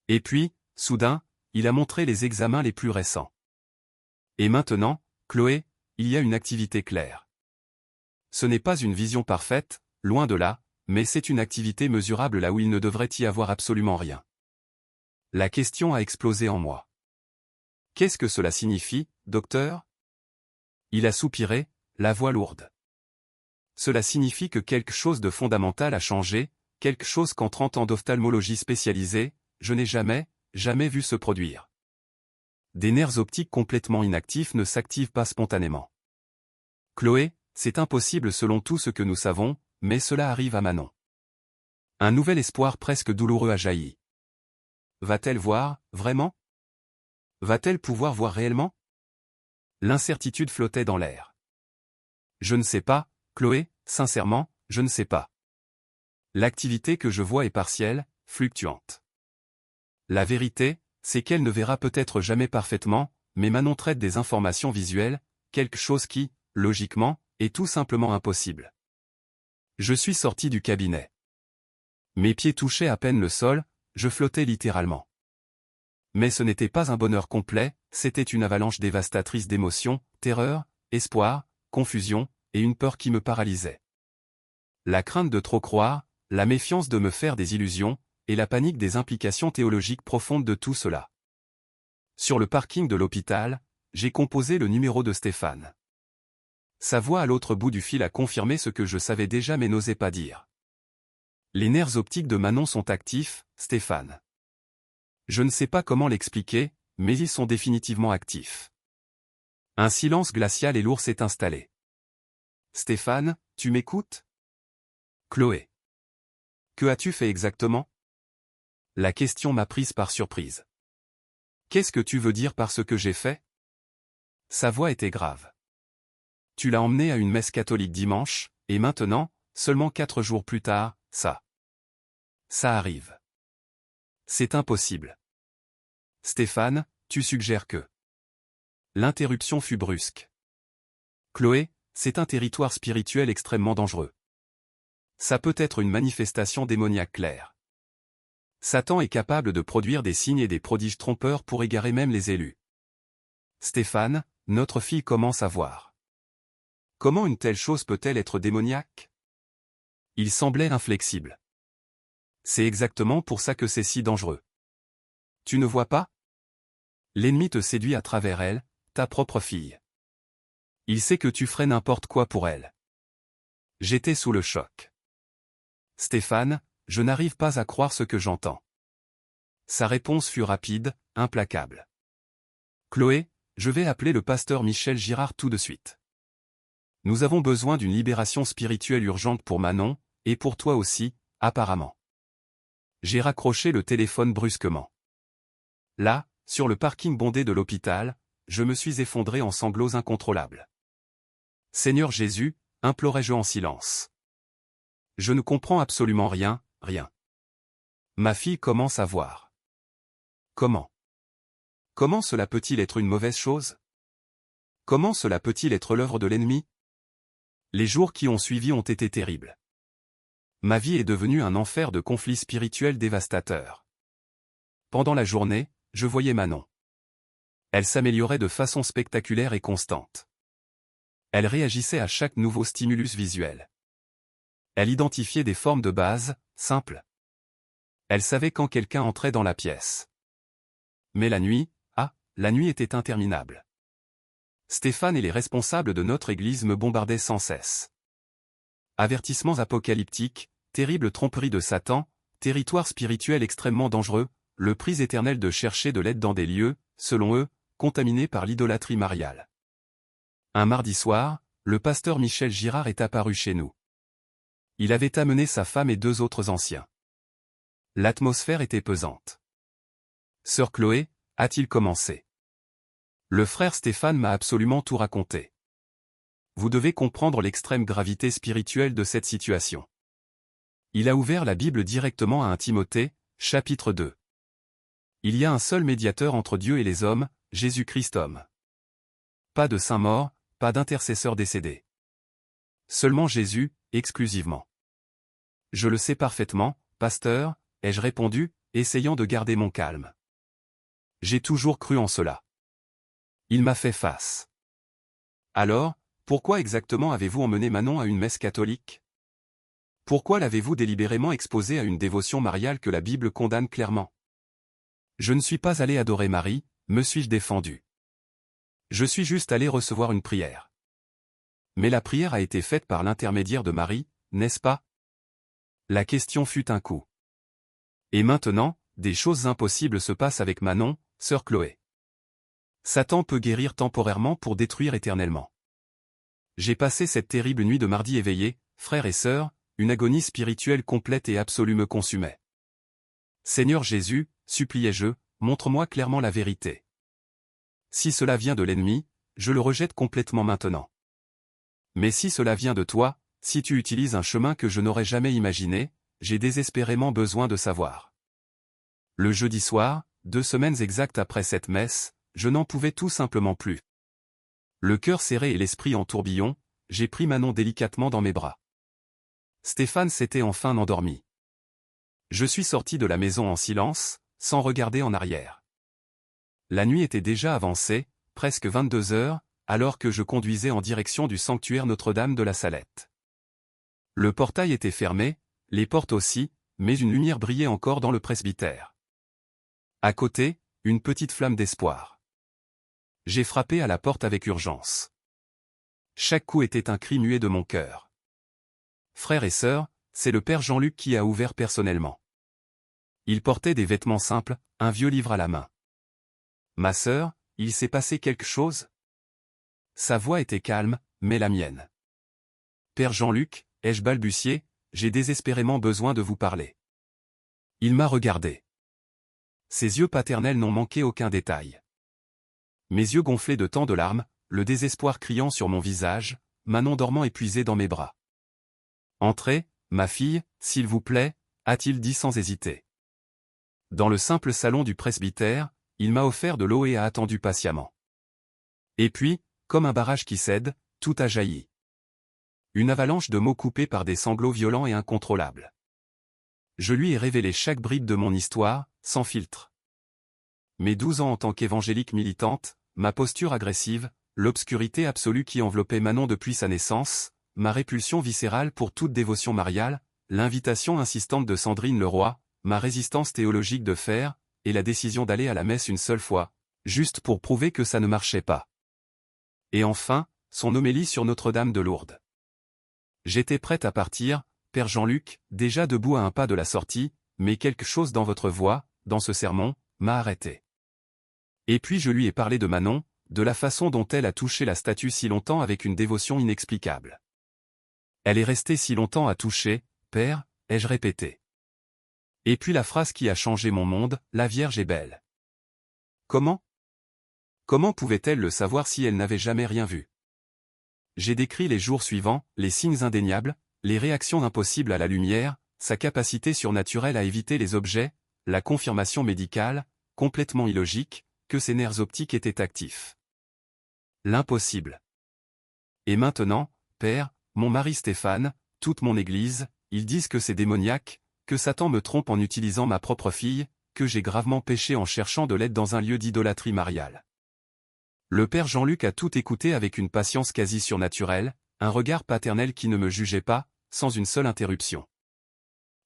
Et puis, soudain, il a montré les examens les plus récents. Et maintenant, Chloé, il y a une activité claire. Ce n'est pas une vision parfaite, loin de là, mais c'est une activité mesurable là où il ne devrait y avoir absolument rien. La question a explosé en moi. Qu'est-ce que cela signifie, docteur? Il a soupiré, la voix lourde. Cela signifie que quelque chose de fondamental a changé, quelque chose qu'en 30 ans d'ophtalmologie spécialisée, je n'ai jamais vu se produire. Des nerfs optiques complètement inactifs ne s'activent pas spontanément. Chloé, c'est impossible selon tout ce que nous savons, mais cela arrive à Manon. Un nouvel espoir presque douloureux a jailli. Va-t-elle voir, vraiment? Va-t-elle pouvoir voir réellement? L'incertitude flottait dans l'air. Je ne sais pas, Chloé, sincèrement, je ne sais pas. L'activité que je vois est partielle, fluctuante. La vérité, c'est qu'elle ne verra peut-être jamais parfaitement, mais Manon traite des informations visuelles, quelque chose qui, logiquement, est tout simplement impossible. Je suis sorti du cabinet. Mes pieds touchaient à peine le sol, je flottais littéralement. Mais ce n'était pas un bonheur complet, c'était une avalanche dévastatrice d'émotions, terreur, espoir, confusion, et une peur qui me paralysait. La crainte de trop croire, la méfiance de me faire des illusions, et la panique des implications théologiques profondes de tout cela. Sur le parking de l'hôpital, j'ai composé le numéro de Stéphane. Sa voix à l'autre bout du fil a confirmé ce que je savais déjà mais n'osais pas dire. Les nerfs optiques de Manon sont actifs, Stéphane. Je ne sais pas comment l'expliquer, mais ils sont définitivement actifs. Un silence glacial et lourd s'est installé. Stéphane, tu m'écoutes? Chloé. Que as-tu fait exactement? La question m'a prise par surprise. Qu'est-ce que tu veux dire par ce que j'ai fait? Sa voix était grave. Tu l'as emmené à une messe catholique dimanche, et maintenant, seulement 4 jours plus tard, ça arrive. C'est impossible. Stéphane, tu suggères que... L'interruption fut brusque. Chloé, c'est un territoire spirituel extrêmement dangereux. Ça peut être une manifestation démoniaque claire. Satan est capable de produire des signes et des prodiges trompeurs pour égarer même les élus. Stéphane, notre fille commence à voir. Comment une telle chose peut-elle être démoniaque? Il semblait inflexible. C'est exactement pour ça que c'est si dangereux. Tu ne vois pas? L'ennemi te séduit à travers elle, ta propre fille. Il sait que tu ferais n'importe quoi pour elle. J'étais sous le choc. Stéphane, je n'arrive pas à croire ce que j'entends. Sa réponse fut rapide, implacable. Chloé, je vais appeler le pasteur Michel Girard tout de suite. Nous avons besoin d'une libération spirituelle urgente pour Manon, et pour toi aussi, apparemment. J'ai raccroché le téléphone brusquement. Là, sur le parking bondé de l'hôpital, je me suis effondré en sanglots incontrôlables. Seigneur Jésus, implorai-je en silence. Je ne comprends absolument rien. Ma fille commence à voir. Comment? Comment cela peut-il être une mauvaise chose? Comment cela peut-il être l'œuvre de l'ennemi? Les jours qui ont suivi ont été terribles. Ma vie est devenue un enfer de conflits spirituels dévastateurs. Pendant la journée, je voyais Manon. Elle s'améliorait de façon spectaculaire et constante. Elle réagissait à chaque nouveau stimulus visuel. Elle identifiait des formes de base, simples. Elle savait quand quelqu'un entrait dans la pièce. Mais la nuit était interminable. Stéphane et les responsables de notre église me bombardaient sans cesse. Avertissements apocalyptiques, terrible tromperie de Satan, territoire spirituel extrêmement dangereux, le prix éternel de chercher de l'aide dans des lieux, selon eux, contaminés par l'idolâtrie mariale. Un mardi soir, le pasteur Michel Girard est apparu chez nous. Il avait amené sa femme et 2 autres anciens. L'atmosphère était pesante. Sœur Chloé, a-t-il commencé? Le frère Stéphane m'a absolument tout raconté. Vous devez comprendre l'extrême gravité spirituelle de cette situation. Il a ouvert la Bible directement à 1 Timothée, chapitre 2. Il y a un seul médiateur entre Dieu et les hommes, Jésus-Christ homme. Pas de saint mort, pas d'intercesseur décédé. Seulement Jésus, exclusivement. Je le sais parfaitement, pasteur, ai-je répondu, essayant de garder mon calme. J'ai toujours cru en cela. Il m'a fait face. Alors, pourquoi exactement avez-vous emmené Manon à une messe catholique? Pourquoi l'avez-vous délibérément exposée à une dévotion mariale que la Bible condamne clairement? Je ne suis pas allé adorer Marie, me suis-je défendu. Je suis juste allé recevoir une prière. Mais la prière a été faite par l'intermédiaire de Marie, n'est-ce pas? La question fut un coup. Et maintenant, des choses impossibles se passent avec Manon, sœur Chloé. Satan peut guérir temporairement pour détruire éternellement. J'ai passé cette terrible nuit de mardi éveillé, frères et sœurs, une agonie spirituelle complète et absolue me consumait. Seigneur Jésus, suppliai-je, montre-moi clairement la vérité. Si cela vient de l'ennemi, je le rejette complètement maintenant. Mais si cela vient de toi, si tu utilises un chemin que je n'aurais jamais imaginé, j'ai désespérément besoin de savoir. Le jeudi soir, 2 semaines exactes après cette messe, je n'en pouvais tout simplement plus. Le cœur serré et l'esprit en tourbillon, j'ai pris Manon délicatement dans mes bras. Stéphane s'était enfin endormi. Je suis sorti de la maison en silence, sans regarder en arrière. La nuit était déjà avancée, presque 22 heures, alors que je conduisais en direction du sanctuaire Notre-Dame de la Salette. Le portail était fermé, les portes aussi, mais une lumière brillait encore dans le presbytère. À côté, une petite flamme d'espoir. J'ai frappé à la porte avec urgence. Chaque coup était un cri muet de mon cœur. Frères et sœurs, c'est le père Jean-Luc qui a ouvert personnellement. Il portait des vêtements simples, un vieux livre à la main. Ma sœur, il s'est passé quelque chose? Sa voix était calme, mais la mienne. Père Jean-Luc, ai-je balbutié, j'ai désespérément besoin de vous parler. Il m'a regardé. Ses yeux paternels n'ont manqué aucun détail. Mes yeux gonflés de tant de larmes, le désespoir criant sur mon visage, Manon dormant épuisée dans mes bras. Entrez, ma fille, s'il vous plaît, a-t-il dit sans hésiter. Dans le simple salon du presbytère, il m'a offert de l'eau et a attendu patiemment. Et puis, comme un barrage qui cède, tout a jailli. Une avalanche de mots coupés par des sanglots violents et incontrôlables. Je lui ai révélé chaque bride de mon histoire, sans filtre. Mes 12 ans en tant qu'évangélique militante, ma posture agressive, l'obscurité absolue qui enveloppait Manon depuis sa naissance, ma répulsion viscérale pour toute dévotion mariale, l'invitation insistante de Sandrine Leroy, ma résistance théologique de fer, et la décision d'aller à la messe une seule fois, juste pour prouver que ça ne marchait pas. Et enfin, son homélie sur Notre-Dame de Lourdes. J'étais prête à partir, Père Jean-Luc, déjà debout à un pas de la sortie, mais quelque chose dans votre voix, dans ce sermon, m'a arrêté. Et puis je lui ai parlé de Manon, de la façon dont elle a touché la statue si longtemps avec une dévotion inexplicable. Elle est restée si longtemps à toucher, Père, ai-je répété. Et puis la phrase qui a changé mon monde, la Vierge est belle. Comment? Comment pouvait-elle le savoir si elle n'avait jamais rien vu? J'ai décrit les jours suivants, les signes indéniables, les réactions impossibles à la lumière, sa capacité surnaturelle à éviter les objets, la confirmation médicale, complètement illogique, que ses nerfs optiques étaient actifs. L'impossible. Et maintenant, Père, mon mari Stéphane, toute mon Église, ils disent que c'est démoniaque, que Satan me trompe en utilisant ma propre fille, que j'ai gravement péché en cherchant de l'aide dans un lieu d'idolâtrie mariale. Le père Jean-Luc a tout écouté avec une patience quasi surnaturelle, un regard paternel qui ne me jugeait pas, sans une seule interruption.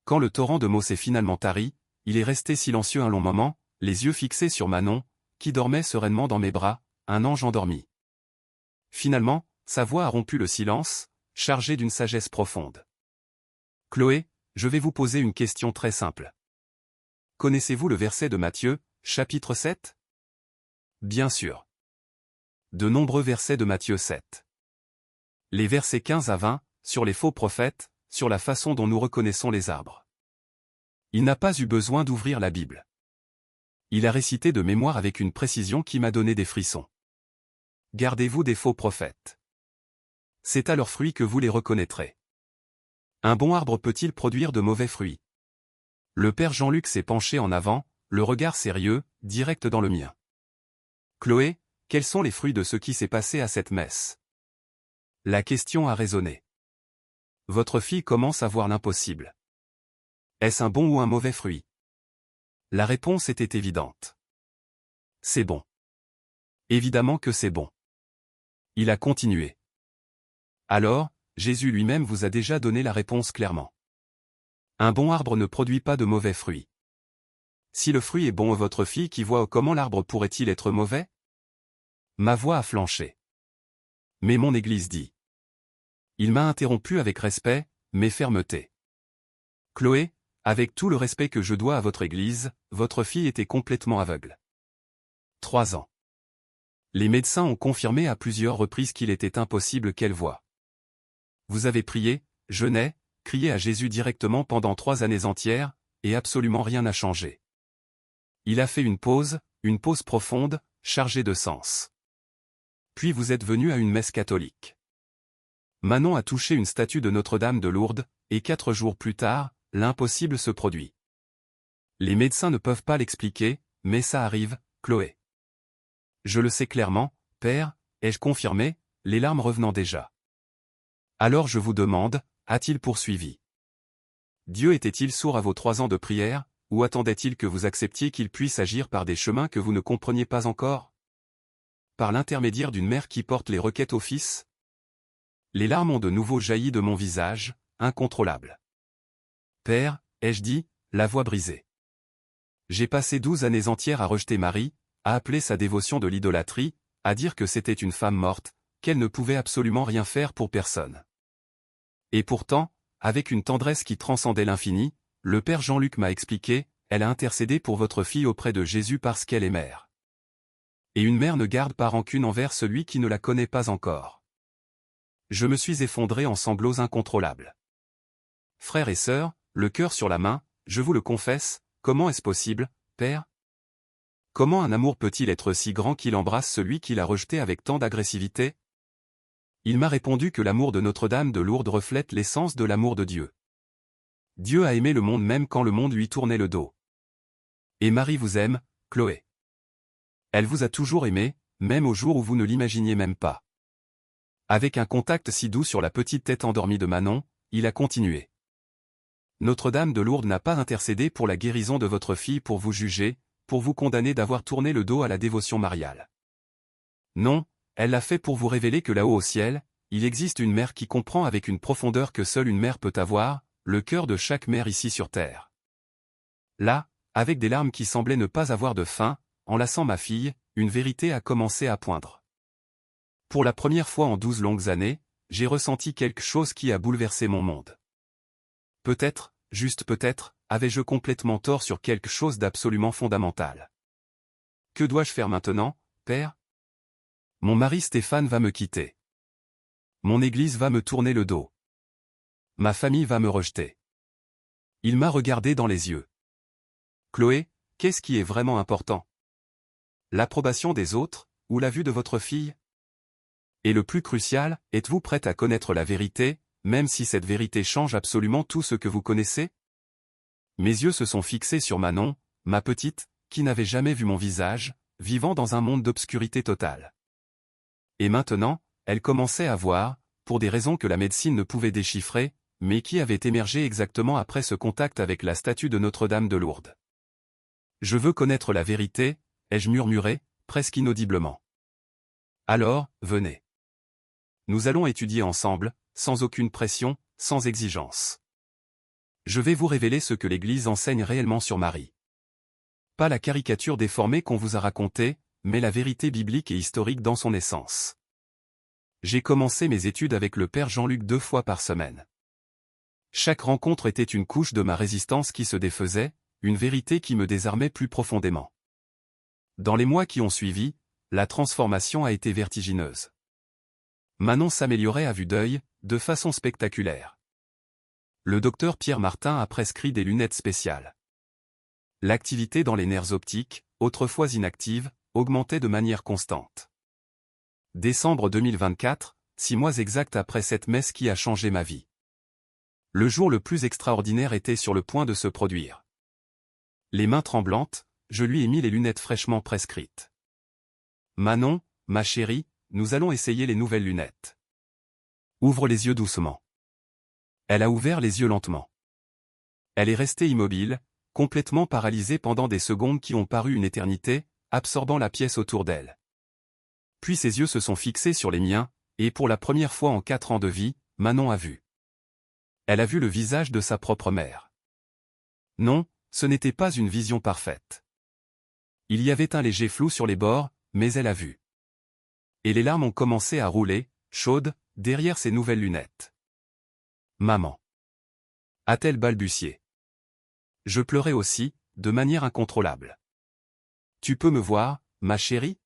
Quand le torrent de mots s'est finalement tari, il est resté silencieux un long moment, les yeux fixés sur Manon, qui dormait sereinement dans mes bras, un ange endormi. Finalement, sa voix a rompu le silence, chargée d'une sagesse profonde. Chloé, je vais vous poser une question très simple. Connaissez-vous le verset de Matthieu, chapitre 7? Bien sûr. De nombreux versets de Matthieu 7. Les versets 15 à 20, sur les faux prophètes, sur la façon dont nous reconnaissons les arbres. Il n'a pas eu besoin d'ouvrir la Bible. Il a récité de mémoire avec une précision qui m'a donné des frissons. Gardez-vous des faux prophètes. C'est à leurs fruits que vous les reconnaîtrez. Un bon arbre peut-il produire de mauvais fruits? Le père Jean-Luc s'est penché en avant, le regard sérieux, direct dans le mien. Chloé, quels sont les fruits de ce qui s'est passé à cette messe? La question a résonné. Votre fille commence à voir l'impossible. Est-ce un bon ou un mauvais fruit? La réponse était évidente. C'est bon. Évidemment que c'est bon. Il a continué. Alors, Jésus lui-même vous a déjà donné la réponse clairement. Un bon arbre ne produit pas de mauvais fruits. Si le fruit est bon, votre fille qui voit comment l'arbre pourrait-il être mauvais? Ma voix a flanché. Mais mon Église dit. Il m'a interrompu avec respect, mais fermeté. Chloé, avec tout le respect que je dois à votre Église, votre fille était complètement aveugle. 3 ans. Les médecins ont confirmé à plusieurs reprises qu'il était impossible qu'elle voie. Vous avez prié, jeûné, crié à Jésus directement pendant 3 années entières, et absolument rien n'a changé. Il a fait une pause profonde, chargée de sens. Puis vous êtes venu à une messe catholique. Manon a touché une statue de Notre-Dame de Lourdes, et 4 jours plus tard, l'impossible se produit. Les médecins ne peuvent pas l'expliquer, mais ça arrive, Chloé. Je le sais clairement, Père, ai-je confirmé, les larmes revenant déjà. Alors je vous demande, a-t-il poursuivi? Dieu était-il sourd à vos 3 ans de prière, ou attendait-il que vous acceptiez qu'il puisse agir par des chemins que vous ne compreniez pas encore? Par l'intermédiaire d'une mère qui porte les requêtes au Fils? Les larmes ont de nouveau jailli de mon visage, incontrôlables. Père, ai-je dit, la voix brisée. J'ai passé 12 années entières à rejeter Marie, à appeler sa dévotion de l'idolâtrie, à dire que c'était une femme morte, qu'elle ne pouvait absolument rien faire pour personne. Et pourtant, avec une tendresse qui transcendait l'infini, le Père Jean-Luc m'a expliqué, elle a intercédé pour votre fille auprès de Jésus parce qu'elle est mère. Et une mère ne garde pas rancune envers celui qui ne la connaît pas encore. Je me suis effondré en sanglots incontrôlables. Frères et sœurs, le cœur sur la main, je vous le confesse, comment est-ce possible, Père? Comment un amour peut-il être si grand qu'il embrasse celui qui l'a rejeté avec tant d'agressivité? Il m'a répondu que l'amour de Notre-Dame de Lourdes reflète l'essence de l'amour de Dieu. Dieu a aimé le monde même quand le monde lui tournait le dos. Et Marie vous aime, Chloé. Elle vous a toujours aimé, même au jour où vous ne l'imaginiez même pas. Avec un contact si doux sur la petite tête endormie de Manon, il a continué. Notre-Dame de Lourdes n'a pas intercédé pour la guérison de votre fille pour vous juger, pour vous condamner d'avoir tourné le dos à la dévotion mariale. Non, elle l'a fait pour vous révéler que là-haut au ciel, il existe une mère qui comprend avec une profondeur que seule une mère peut avoir, le cœur de chaque mère ici sur terre. Là, avec des larmes qui semblaient ne pas avoir de fin, enlaçant ma fille, une vérité a commencé à poindre. Pour la première fois en 12 longues années, j'ai ressenti quelque chose qui a bouleversé mon monde. Peut-être, juste peut-être, avais-je complètement tort sur quelque chose d'absolument fondamental. Que dois-je faire maintenant, Père? Mon mari Stéphane va me quitter. Mon Église va me tourner le dos. Ma famille va me rejeter. Il m'a regardé dans les yeux. Chloé, qu'est-ce qui est vraiment important? L'approbation des autres, ou la vue de votre fille? Et le plus crucial, êtes-vous prête à connaître la vérité, même si cette vérité change absolument tout ce que vous connaissez? Mes yeux se sont fixés sur Manon, ma petite, qui n'avait jamais vu mon visage, vivant dans un monde d'obscurité totale. Et maintenant, elle commençait à voir, pour des raisons que la médecine ne pouvait déchiffrer, mais qui avaient émergé exactement après ce contact avec la statue de Notre-Dame de Lourdes. Je veux connaître la vérité, ai-je murmuré, presque inaudiblement. Alors, venez. Nous allons étudier ensemble, sans aucune pression, sans exigence. Je vais vous révéler ce que l'Église enseigne réellement sur Marie. Pas la caricature déformée qu'on vous a racontée, mais la vérité biblique et historique dans son essence. J'ai commencé mes études avec le Père Jean-Luc 2 fois par semaine. Chaque rencontre était une couche de ma résistance qui se défaisait, une vérité qui me désarmait plus profondément. Dans les mois qui ont suivi, la transformation a été vertigineuse. Manon s'améliorait à vue d'œil, de façon spectaculaire. Le docteur Pierre Martin a prescrit des lunettes spéciales. L'activité dans les nerfs optiques, autrefois inactive, augmentait de manière constante. Décembre 2024, 6 mois exacts après cette messe qui a changé ma vie. Le jour le plus extraordinaire était sur le point de se produire. Les mains tremblantes, je lui ai mis les lunettes fraîchement prescrites. Manon, ma chérie, nous allons essayer les nouvelles lunettes. Ouvre les yeux doucement. Elle a ouvert les yeux lentement. Elle est restée immobile, complètement paralysée pendant des secondes qui ont paru une éternité, absorbant la pièce autour d'elle. Puis ses yeux se sont fixés sur les miens, et pour la première fois en 4 ans de vie, Manon a vu. Elle a vu le visage de sa propre mère. Non, ce n'était pas une vision parfaite. Il y avait un léger flou sur les bords, mais elle a vu. Et les larmes ont commencé à rouler, chaudes, derrière ses nouvelles lunettes. Maman. A-t-elle balbutié. Je pleurais aussi, de manière incontrôlable. Tu peux me voir, ma chérie?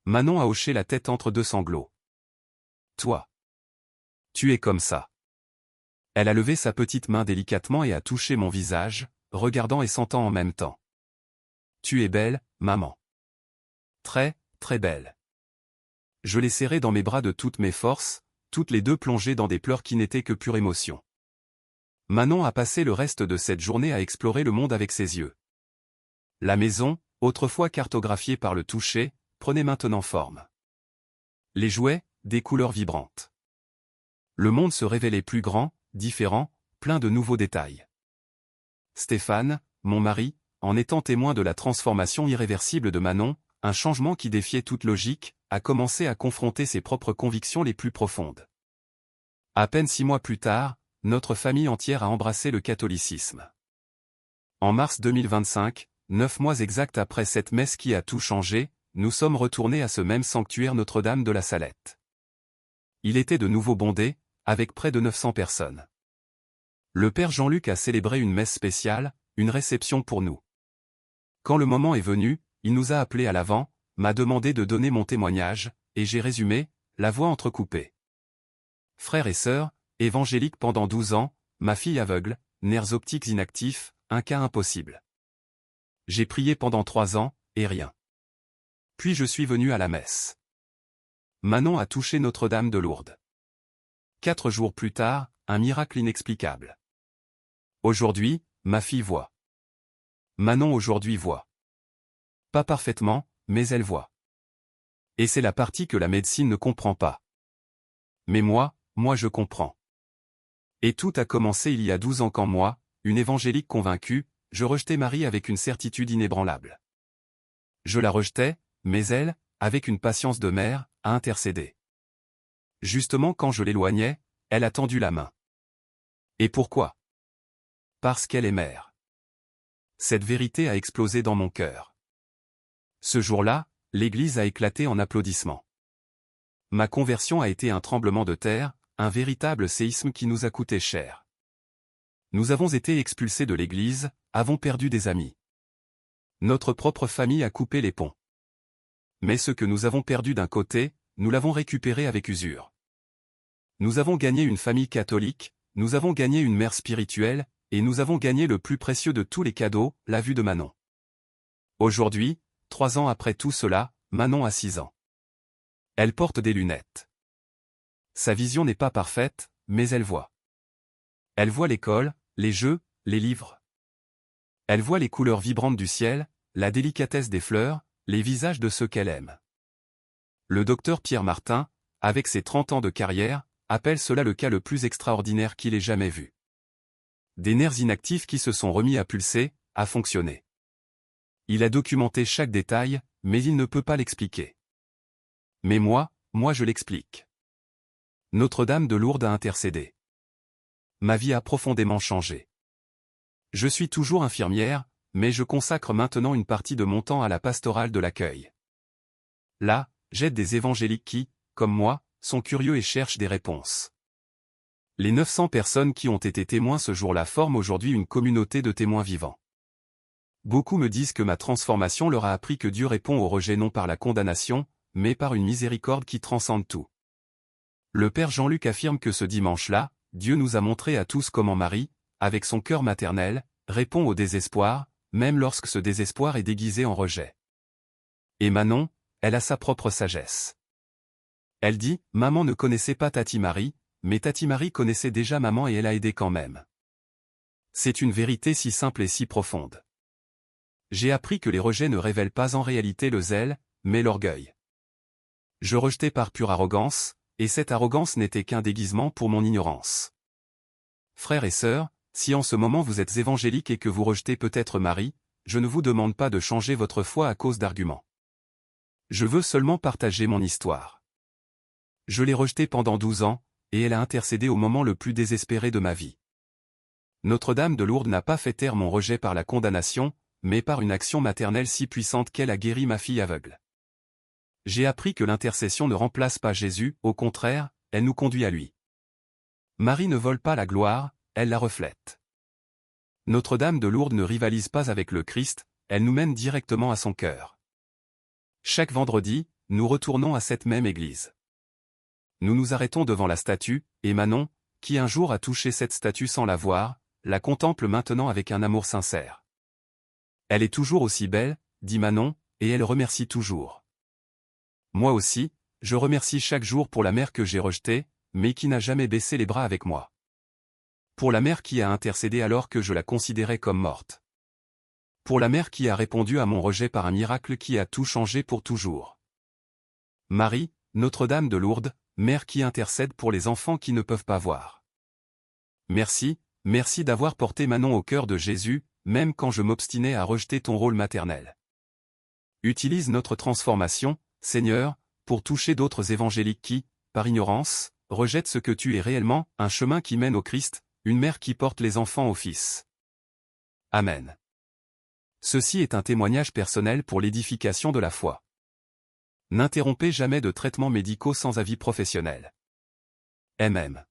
Manon a hoché la tête entre deux sanglots. Toi. Tu es comme ça. Elle a levé sa petite main délicatement et a touché mon visage, regardant et sentant en même temps. Tu es belle, maman. Très, très belle. Je l'ai serrée dans mes bras de toutes mes forces, toutes les deux plongées dans des pleurs qui n'étaient que pure émotion. Manon a passé le reste de cette journée à explorer le monde avec ses yeux. La maison, autrefois cartographiée par le toucher, prenait maintenant forme. Les jouets, des couleurs vibrantes. Le monde se révélait plus grand, différent, plein de nouveaux détails. Stéphane, mon mari, en étant témoin de la transformation irréversible de Manon, un changement qui défiait toute logique, a commencé à confronter ses propres convictions les plus profondes. À peine 6 mois plus tard, notre famille entière a embrassé le catholicisme. En mars 2025, 9 mois exacts après cette messe qui a tout changé, nous sommes retournés à ce même sanctuaire Notre-Dame de la Salette. Il était de nouveau bondé, avec près de 900 personnes. Le père Jean-Luc a célébré une messe spéciale, une réception pour nous. Quand le moment est venu, il nous a appelés à l'avant, m'a demandé de donner mon témoignage, et j'ai résumé, la voix entrecoupée. Frères et sœurs, évangélique pendant 12 ans, ma fille aveugle, nerfs optiques inactifs, un cas impossible. J'ai prié pendant 3 ans, et rien. Puis je suis venu à la messe. Manon a touché Notre-Dame de Lourdes. 4 jours plus tard, un miracle inexplicable. Aujourd'hui, ma fille voit. Manon aujourd'hui voit. Pas parfaitement, mais elle voit. Et c'est la partie que la médecine ne comprend pas. Mais moi je comprends. Et tout a commencé il y a 12 ans quand moi, une évangélique convaincue, je rejetais Marie avec une certitude inébranlable. Je la rejetais, mais elle, avec une patience de mère, a intercédé. Justement quand je l'éloignais, elle a tendu la main. Et pourquoi? Parce qu'elle est mère. Cette vérité a explosé dans mon cœur. Ce jour-là, l'église a éclaté en applaudissements. Ma conversion a été un tremblement de terre, un véritable séisme qui nous a coûté cher. Nous avons été expulsés de l'église, avons perdu des amis. Notre propre famille a coupé les ponts. Mais ce que nous avons perdu d'un côté, nous l'avons récupéré avec usure. Nous avons gagné une famille catholique, nous avons gagné une mère spirituelle, et nous avons gagné le plus précieux de tous les cadeaux, la vue de Manon. Aujourd'hui, 3 ans après tout cela, Manon a 6 ans. Elle porte des lunettes. Sa vision n'est pas parfaite, mais elle voit. Elle voit l'école, les jeux, les livres. Elle voit les couleurs vibrantes du ciel, la délicatesse des fleurs, les visages de ceux qu'elle aime. Le docteur Pierre Martin, avec ses 30 ans de carrière, appelle cela le cas le plus extraordinaire qu'il ait jamais vu. Des nerfs inactifs qui se sont remis à pulser, à fonctionner. Il a documenté chaque détail, mais il ne peut pas l'expliquer. Mais moi je l'explique. Notre-Dame de Lourdes a intercédé. Ma vie a profondément changé. Je suis toujours infirmière, mais je consacre maintenant une partie de mon temps à la pastorale de l'accueil. Là, j'aide des évangéliques qui, comme moi, sont curieux et cherchent des réponses. Les 900 personnes qui ont été témoins ce jour-là forment aujourd'hui une communauté de témoins vivants. Beaucoup me disent que ma transformation leur a appris que Dieu répond au rejet non par la condamnation, mais par une miséricorde qui transcende tout. Le père Jean-Luc affirme que ce dimanche-là, Dieu nous a montré à tous comment Marie, avec son cœur maternel, répond au désespoir, même lorsque ce désespoir est déguisé en rejet. Et Manon, elle a sa propre sagesse. Elle dit, maman ne connaissait pas Tati Marie, mais Tati Marie connaissait déjà maman et elle a aidé quand même. C'est une vérité si simple et si profonde. J'ai appris que les rejets ne révèlent pas en réalité le zèle, mais l'orgueil. Je rejetais par pure arrogance, et cette arrogance n'était qu'un déguisement pour mon ignorance. Frères et sœurs, si en ce moment vous êtes évangéliques et que vous rejetez peut-être Marie, je ne vous demande pas de changer votre foi à cause d'arguments. Je veux seulement partager mon histoire. Je l'ai rejetée pendant 12 ans, et elle a intercédé au moment le plus désespéré de ma vie. Notre-Dame de Lourdes n'a pas fait taire mon rejet par la condamnation, mais par une action maternelle si puissante qu'elle a guéri ma fille aveugle. J'ai appris que l'intercession ne remplace pas Jésus, au contraire, elle nous conduit à lui. Marie ne vole pas la gloire, elle la reflète. Notre-Dame de Lourdes ne rivalise pas avec le Christ, elle nous mène directement à son cœur. Chaque vendredi, nous retournons à cette même église. Nous nous arrêtons devant la statue, et Manon, qui un jour a touché cette statue sans la voir, la contemple maintenant avec un amour sincère. Elle est toujours aussi belle, dit Manon, et elle remercie toujours. Moi aussi, je remercie chaque jour pour la mère que j'ai rejetée, mais qui n'a jamais baissé les bras avec moi. Pour la mère qui a intercédé alors que je la considérais comme morte. Pour la mère qui a répondu à mon rejet par un miracle qui a tout changé pour toujours. Marie, Notre-Dame de Lourdes, mère qui intercède pour les enfants qui ne peuvent pas voir. Merci, merci d'avoir porté Manon au cœur de Jésus, même quand je m'obstinais à rejeter ton rôle maternel. Utilise notre transformation, Seigneur, pour toucher d'autres évangéliques qui, par ignorance, rejettent ce que tu es réellement, un chemin qui mène au Christ, une mère qui porte les enfants au Fils. Amen. Ceci est un témoignage personnel pour l'édification de la foi. N'interrompez jamais de traitements médicaux sans avis professionnel. MM.